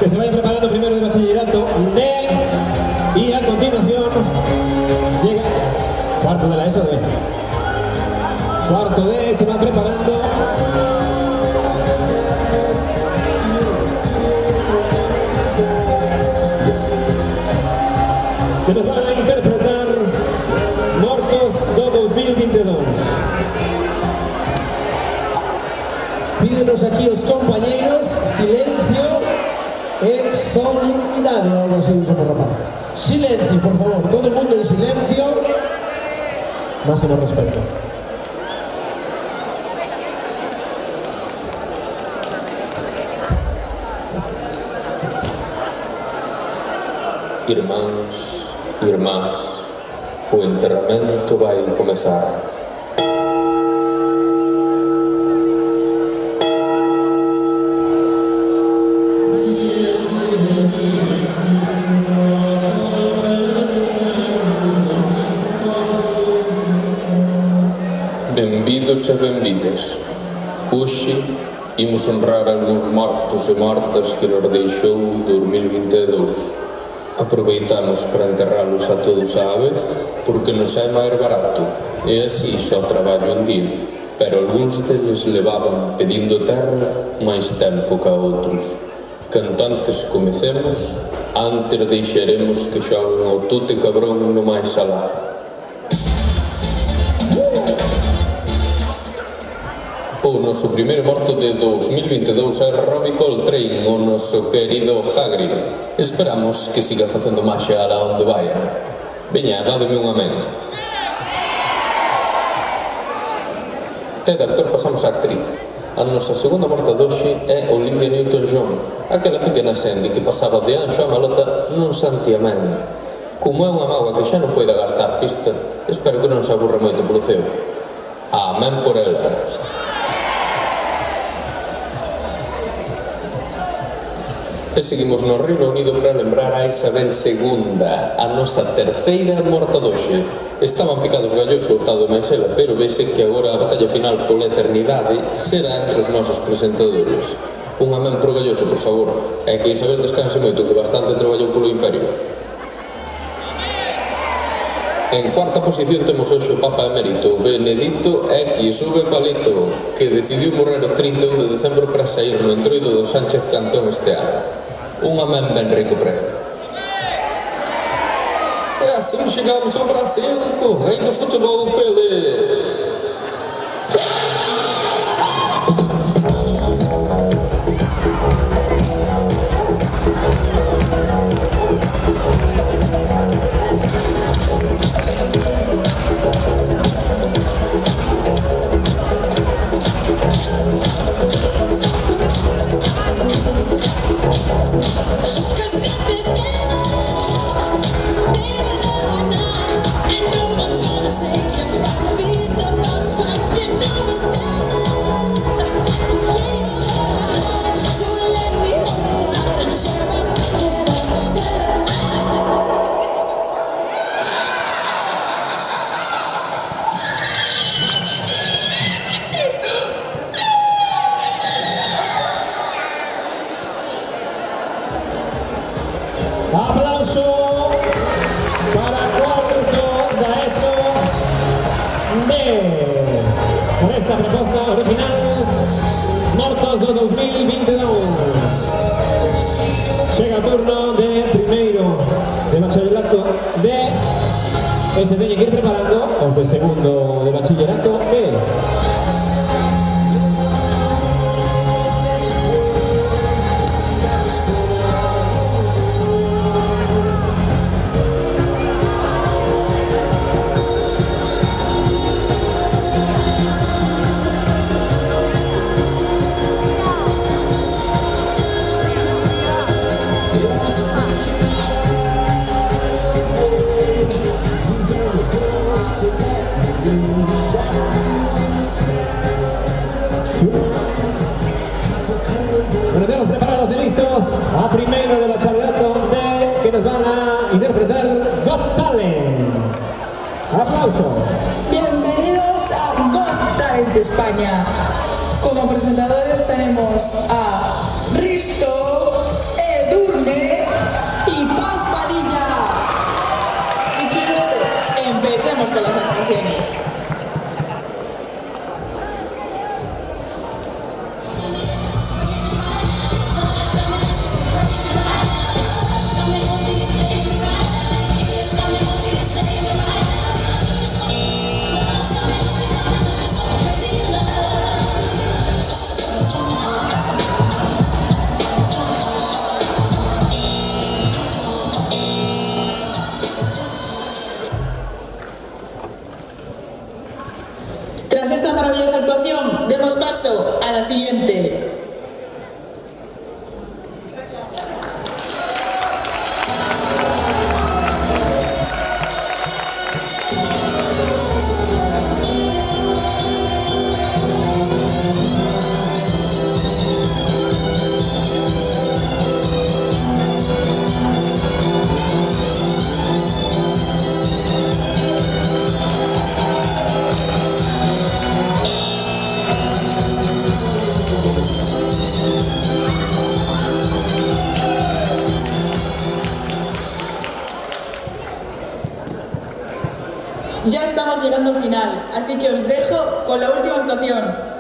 Que se vaya preparando primero de bachillerato D y a continuación llega cuarto de la ESO D. Cuarto D se va preparando. Que nos van a interpretar Mortos do 2022. Pídenos aquí os compañeros silencio e solemnidade, ou algo así dice por rapaz. Silencio, por favor, todo el mundo en silencio. Máximo respeto. Irmáns, irmás, o enterramento vai comezar. Benvidos e benvidas. Hoxe imos honrar algúns mortos e mortas que nos deixou 2022. Aproveitamos para enterralos a todos á vez porque nos é máis barato e así só traballo un día. pero algúns deles levaban pedindo terra máis tempo que a outros. Canto antes comecemos, antes deixaremos que xoguen ao tote cabrón no máis alá. O noso primeiro morto de 2022 é Robbie Coltrane, o noso querido Hagrid. Esperamos que siga facendo maxia alá onde vaya. Veña, dádeme un amén. E de actor pasamos a actriz. A nosa segunda morta doxe é Olivia Newton-John, aquela pequena Sandy que pasaba de anxo a malota nun santiamén. Como é unha mágoa que xa non poida gastar pista, espero que non se aburra moito polo ceo. Amén por ela. E seguimos no Reino Unido para lembrar a Isabel II, a nosa terceira morta doxe. Estaban picados gallos o Hurtado e Maisela, pero vese que agora a batalla final pola eternidade será entre os nosos presentadores. Un amén pro galloso, por favor, e que Isabel descanse moito, que bastante traballou polo Imperio. En cuarta posición temos hoxe o Papa Emérito, Benedicto X, o Palito, que decidiu morrer o 31 de decembro para sair no entroido do Sánchez Cantón este ano. Un amén ben rico prego. E assim chegamos ao Brasil co rei do futebol Pelé. Aplauso para cuarto da ESO D. Por esta proposta original, mortos do 2022. Chega o turno de primeiro de bachillerato D. E se teñen que ir preparando os de segundo de bachillerato D. Bueno, tenemos preparados y listos a primero de bachillerato D, que nos van a interpretar Got Talent. ¡Aplauso! Bienvenidos a Got Talent España. Como presentadores tenemos a Risto, Edurne y Paz Padilla. Dicho esto, empecemos con las actuaciones. estamos llegando al final, así que os dejo con la última actuación.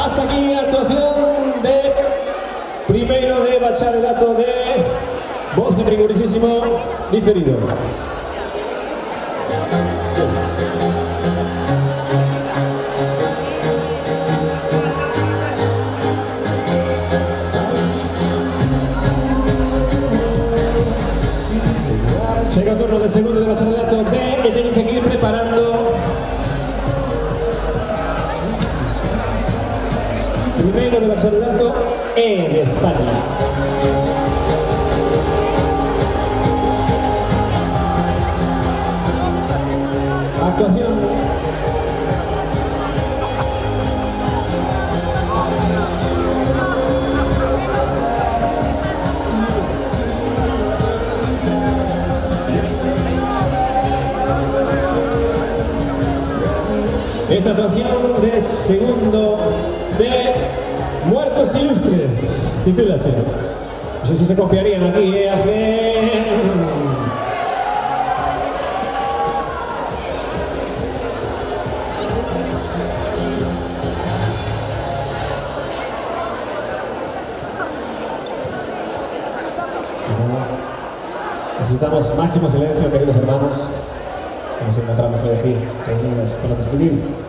Hasta aquí a actuación de primeiro de bacharelato de voz en rigurosísimo diferido. Chega o turno de segundo de bacharelato D e teñen que ir preparando primeiro de bacharelato E de España. Actuación. Esta actuación de segundo de Muertos Ilustres, titúlase. No sé si se copiarían aquí, Necesitamos máximo silencio, queridos hermanos. Nos encontramos hoy aquí, reunidos para despedir.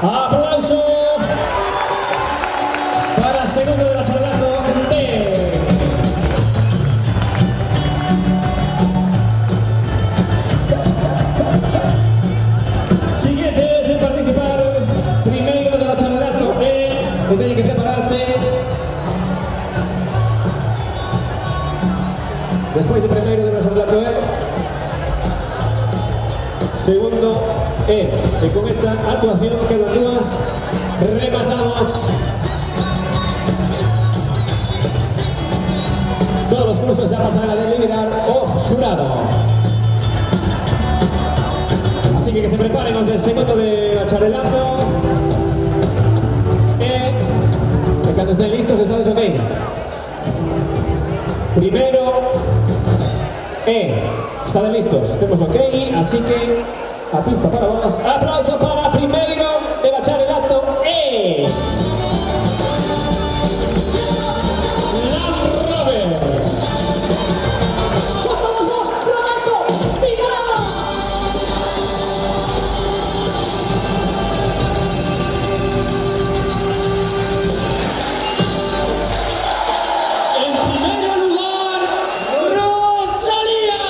¡Aplauso para segundo de bachillerato D! Siguientes en participar, primero de bachillerato E, que tiene que prepararse. Después de primero de bachillerato E, segundo E, y con esta actuación quedan dudas rematados. Todos los cursos ya pasarán a delimitar o jurado. Así que se preparen los del segundo de bachillerato E, que cuando estén listos, ¿están ok? Primero E, ¿están listos? Estemos ok, así que a pista para vos. Aplauso para primero de bachillerato E. Land Rover. En primer lugar, Rosalía.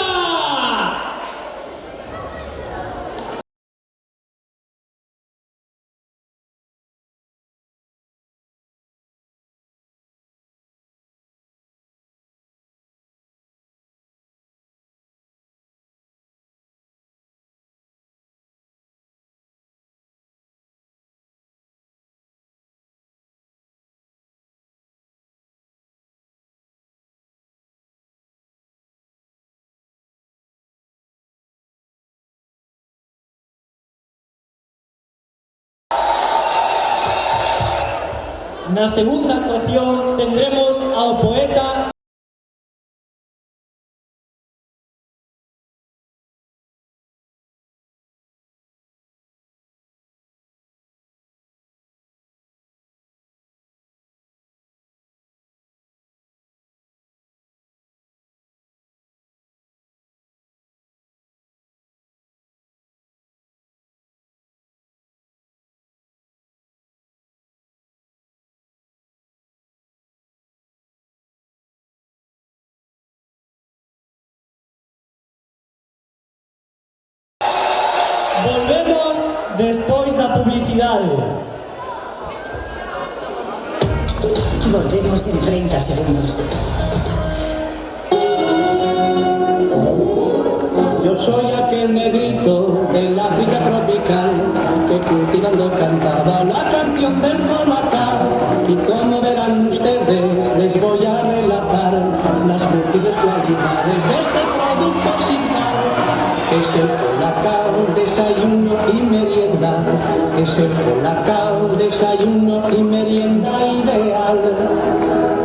Na segunda actuación tendremos ao poeta Volvemos despois da publicidade. Volvemos en 30 segundos. Yo soy aquel negrito del África tropical que cultivando cantaba la canción del Colacao. Y como verán ustedes, les voy a relatar las múltiples cualidades de este producto sin par. Es el Colacao, desayuno y merienda. Es el Colacao, desayuno y merienda ideal.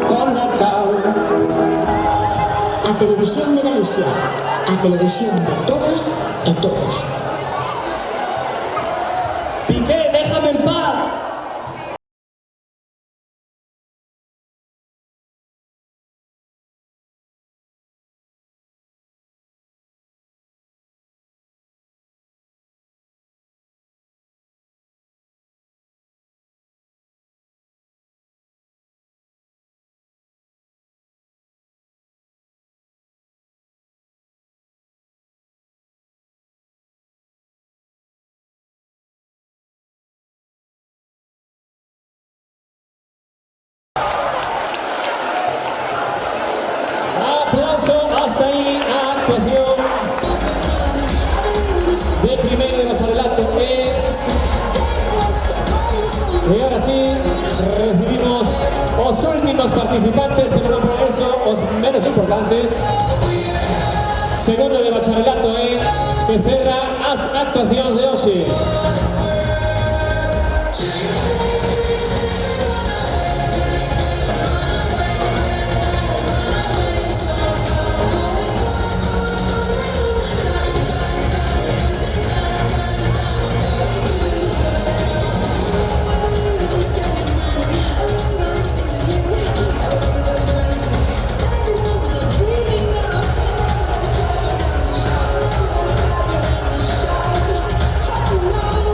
Colacao. A Televisión de Galicia, a televisión de todas e todos. Piqué, déjame en paz. Aplauso hasta ahí a actuación de primero de bachillerato E. Y ahora sí, recibimos los últimos participantes, pero no por eso los menos importantes. Segundo de bachillerato E, que cerra as actuacións de hoxe. No.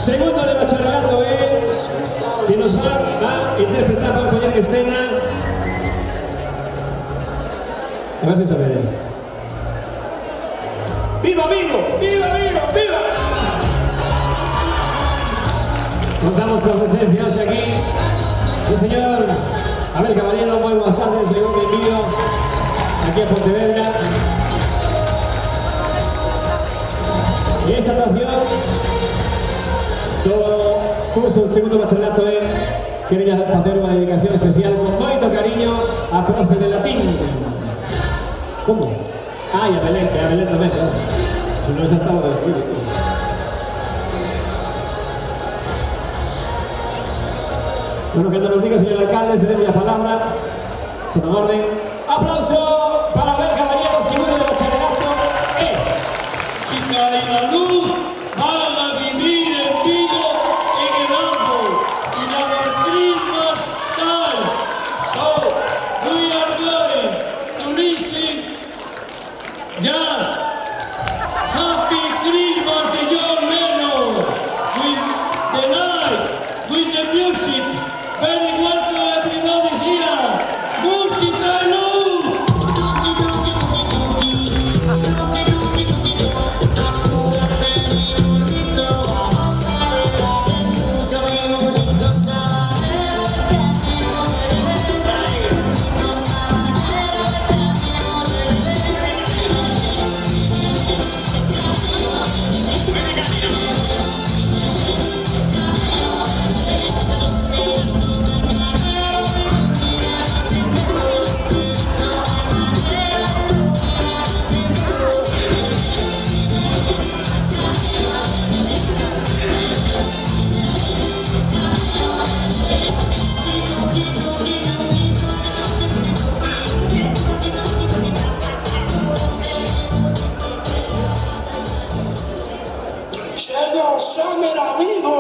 Segundo de bachillerato que nos va a interpretar, va a poner en escena. A ver si sabéis. ¡Viva Vigo! ¡Viva Vigo! ¡Viva! Contamos con presencia hoy aquí el señor Abel Caballero. Muy buenas tardes, bienvenido aquí a Pontevedra. Y esta actuación, todo curso del segundo bachillerato quería hacer una dedicación especial con moito cariño a profe de latín. ¿Cómo? Ah, y a Belén también, ¿no? Si no, ya estaba de espíritu. Bueno, que nos diga, señor alcalde, cederle la palabra. Con orden. ¡Aplauso para Abel Caballero, segundo de bachillerato! Si cae la luz, van a vivir en Vigo en el árbol y la Christmas time. So, we are going to listen just Happy Christmas to John Lennon with the light, with the music. Very welcome everybody here. Música y luz. Señor Summer amigo,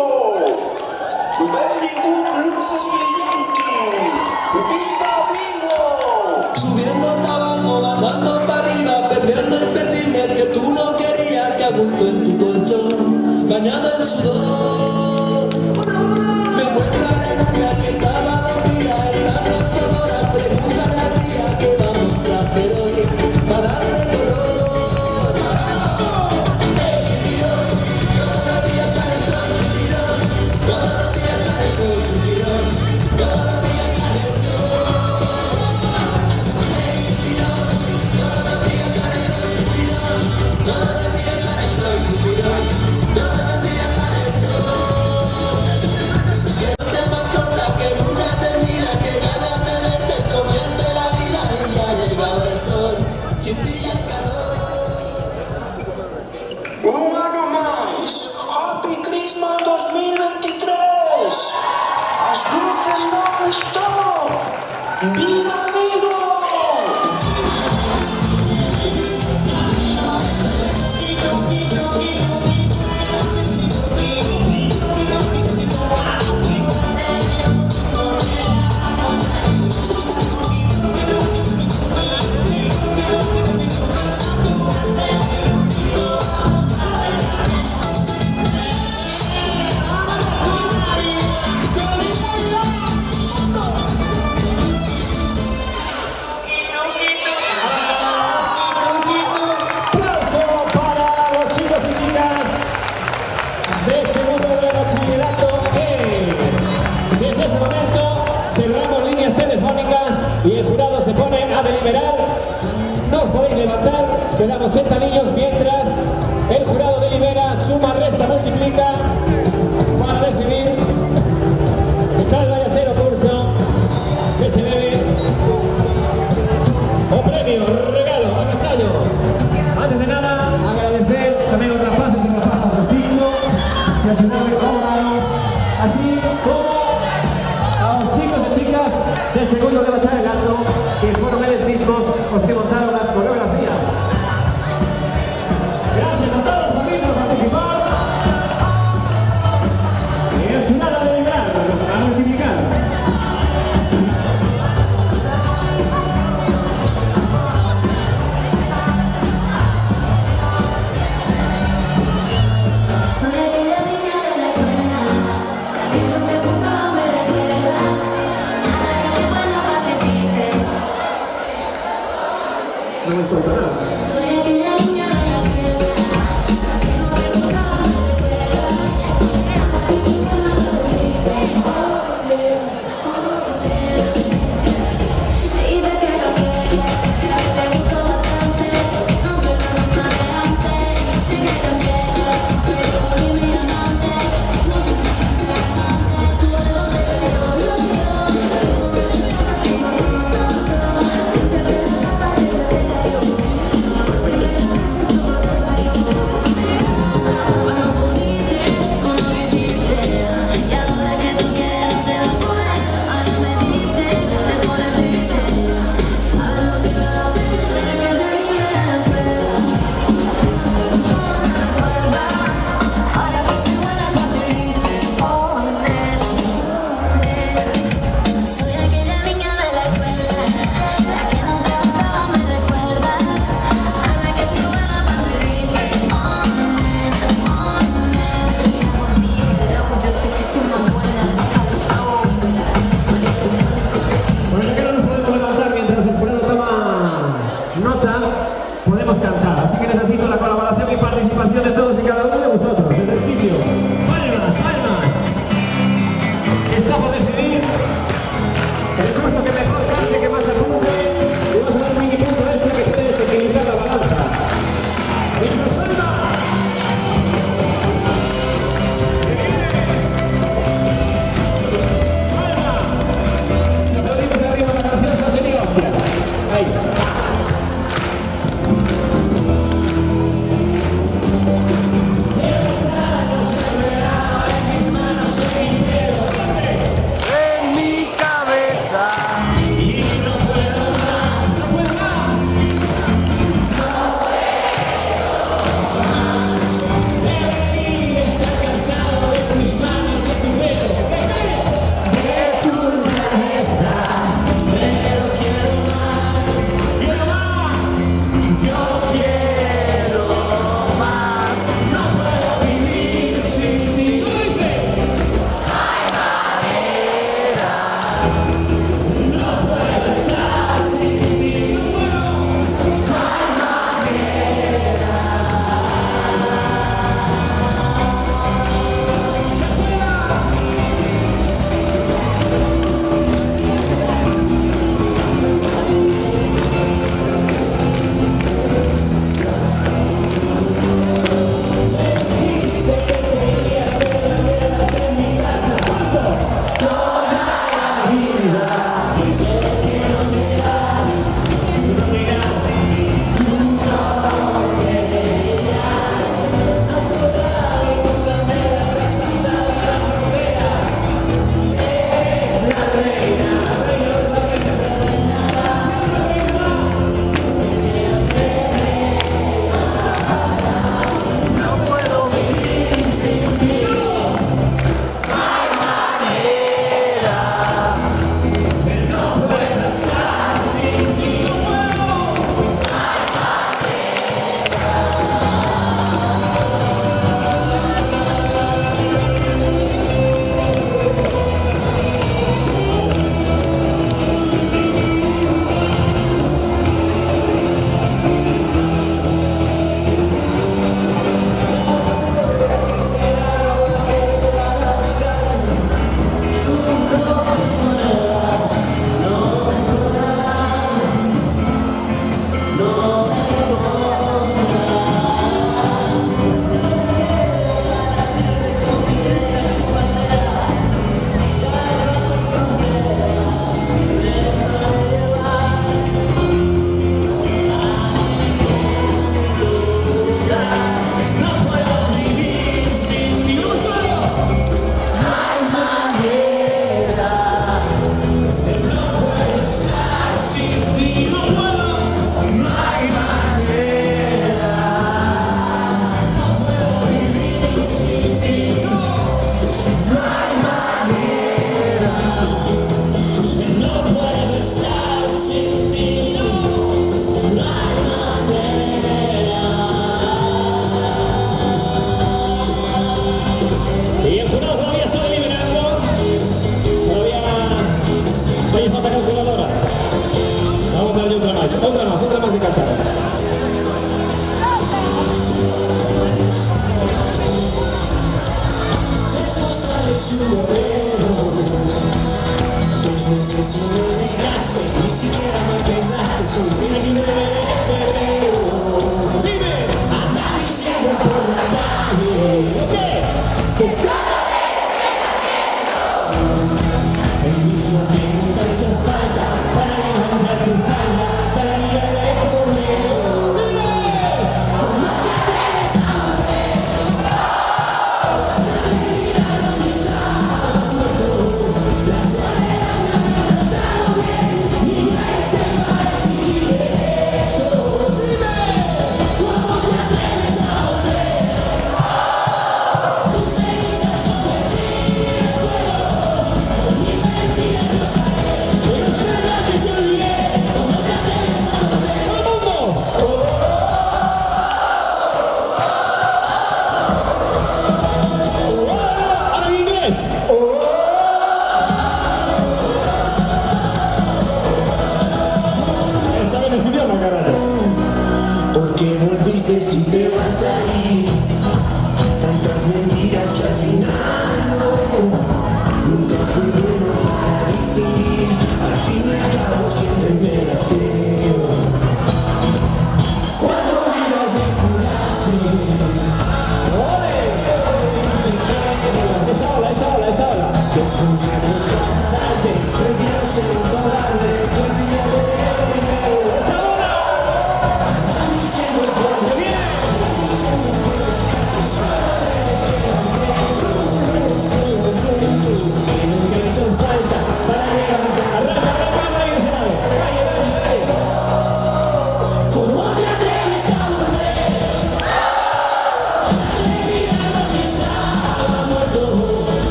very good luces brillantes, ¡viva Vigo! Subiendo para abajo, bajando para arriba, perdiendo el perdines que tú no querías, que a gusto en tu colchón, bañado en sudor. Me encuentra la niña que estaba dormida, esta noche ahora pregúntale al día qué vamos a hacer hoy para darle color. Un año más, Happy Christmas 2023. Las luces no están. ¡Viva Vigo! Y el jurado se pone a deliberar. No os podéis levantar, quedamos sentadillos mientras el jurado delibera, suma, resta, multiplica para decidir cuál vaya a ser el curso que se debe o premio, regalo, agasallo. Antes de nada, agradecer también a los rapaces y rapazas del ciclo que al final me colaboraron, así como a los chicos y chicas del segundo de bachillerato que fueron ellos mismos los que montaron las coreografías.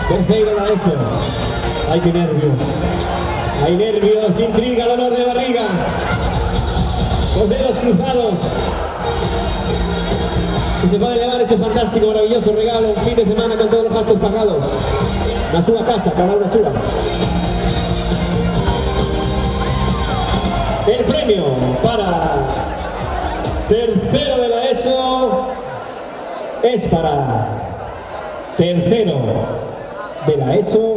Terceiro da ESO. Ay, qué nervios. Hay nervios, intriga, dolor de barriga. Los dedos cruzados. Y se puede llevar este fantástico, maravilloso regalo, un fin de semana con todos los gastos pagados. Na súa casa, cada una súa. El premio para tercero de la ESO es para tercero de la ESO.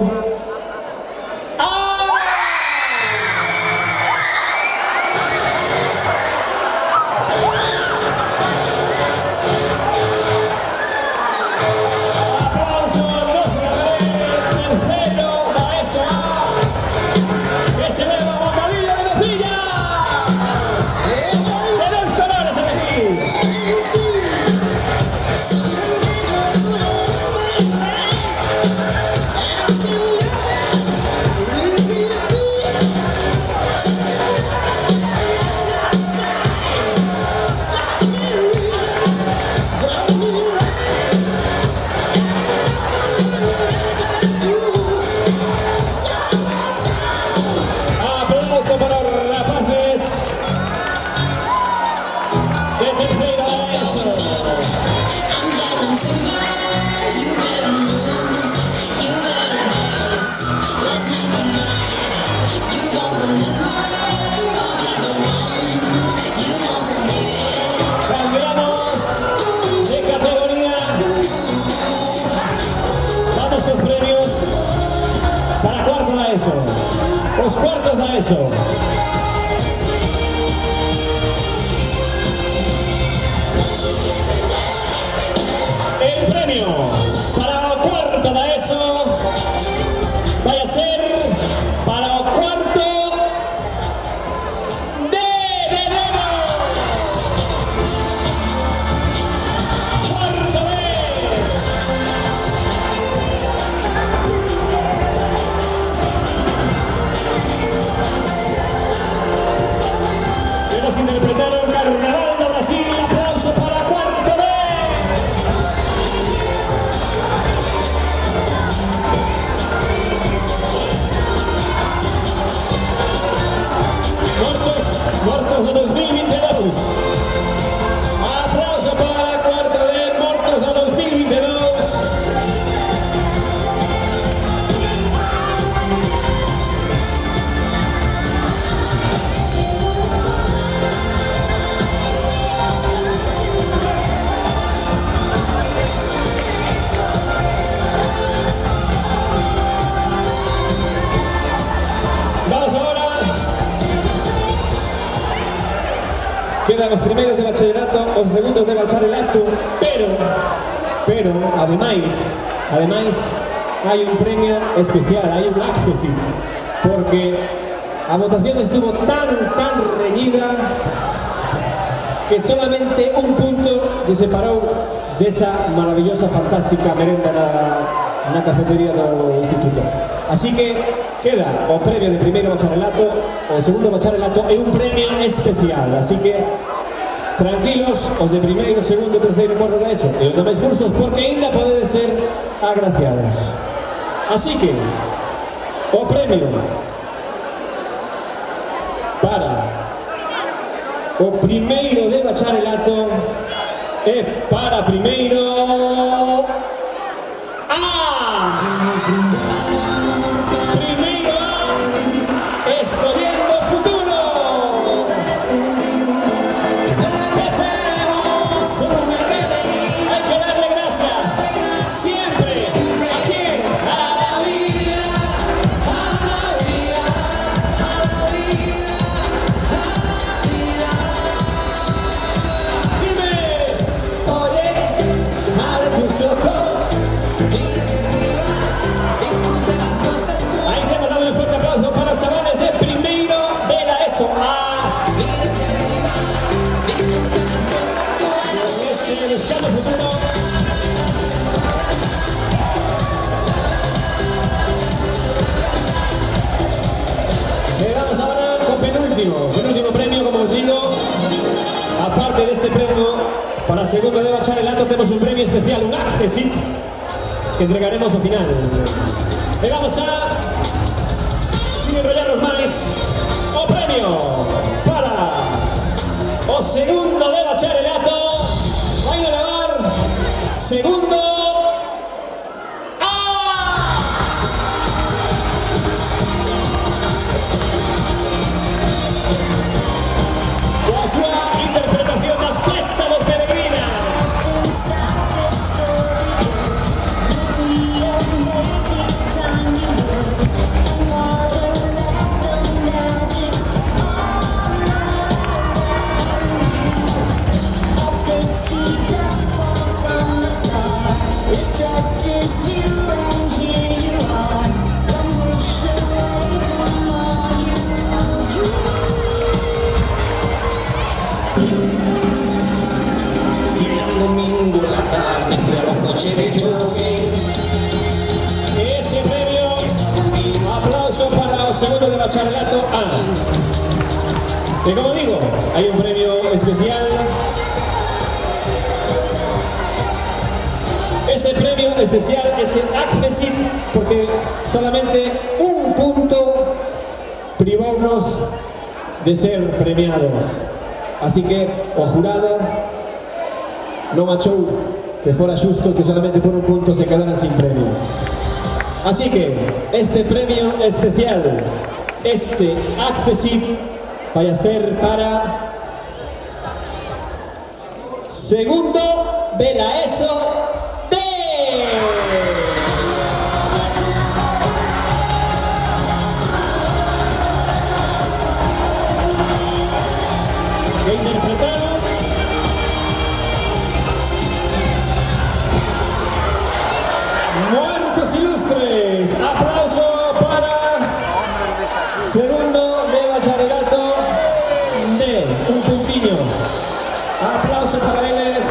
Los cuartos da ESO. El premio para el cuarto da ESO vaya a ser para el cuarto de dedo. Cuarto de interpretaron Carnaval de Brasil. Aplauso para Cuarto B. Mortos de 2022. Aplauso para Cuarto B. Mortos de 2022. Quedan los primeros de bachillerato, os segundos de bacharelato, pero además hay un premio especial, hay un accessit, porque la votación estuvo tan reñida que solamente un punto se separó de esa maravillosa, fantástica merenda na cafetería do instituto. Así que queda o premio de primeiro bacharelato, o segundo bacharelato e un premio especial. Así que tranquilos, os de primeiro, segundo, terceiro, cuarto da ESO e os demais cursos, porque ainda podedes ser agraciados. Así que o premio para o primeiro de bacharelato é para primeiro Escogiendo Futuro. Hay que darle gracias siempre a quien, a la vida, a la vida, a la vida, a la vida. Dime, oye, abre tus ojos, mira hacia arriba, disfruta las cosas. Ahí tenemos, dame un fuerte aplauso para los chavales de primero de la ESO A. Mira hacia arriba, disfruta las cosas buenas. Buscando futuro. Le damos ahora con penúltimo premio, como os digo. Aparte de este premio, para segundo de bacharelato tenemos un premio especial, un accessit, que entregaremos ao final. E vamos a, sin enrollarnos máis, o premio para o segundo de bacharelato. Vai a levar segundo ese premio. Aplauso para o segundo de bacharelato A. Y como digo, hay un premio especial. Ese premio especial es el Accessit, porque solamente un punto privounos de ser premiados. Así que o jurado non achou que fora xusto que solamente por un punto se quedaran sin premio. Así que este premio especial, este Accessit, vai a ser para segundo de la ESO D. Interpretado Muertos Ilustres. Aplauso para segundo de bacharelato D. Un puntiño. Aplauso para eles.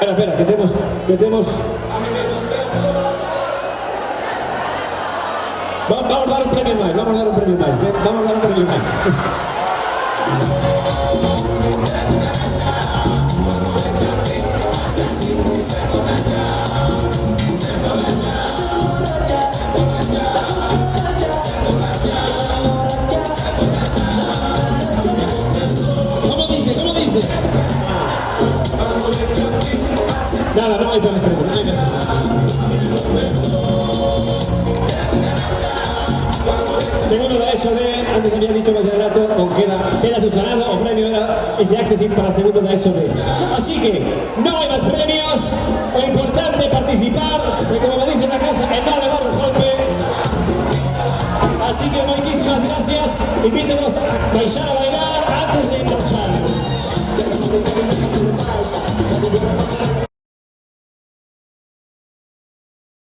Espera, que temos... Vamos a dar un premio máis, vamos a dar un premio máis. Nada, no hay premios, no hay premios. Segundo de ESO D, antes había dicho bachillerato, aunque era subsanado, o premio era ese Accessit para segundo de ESO D. Así que no hay más premios, lo importante es participar, y como me dice en la casa, en no levar un golpe. Así que muchísimas gracias, invítenos a baixar a bailar antes de marchar.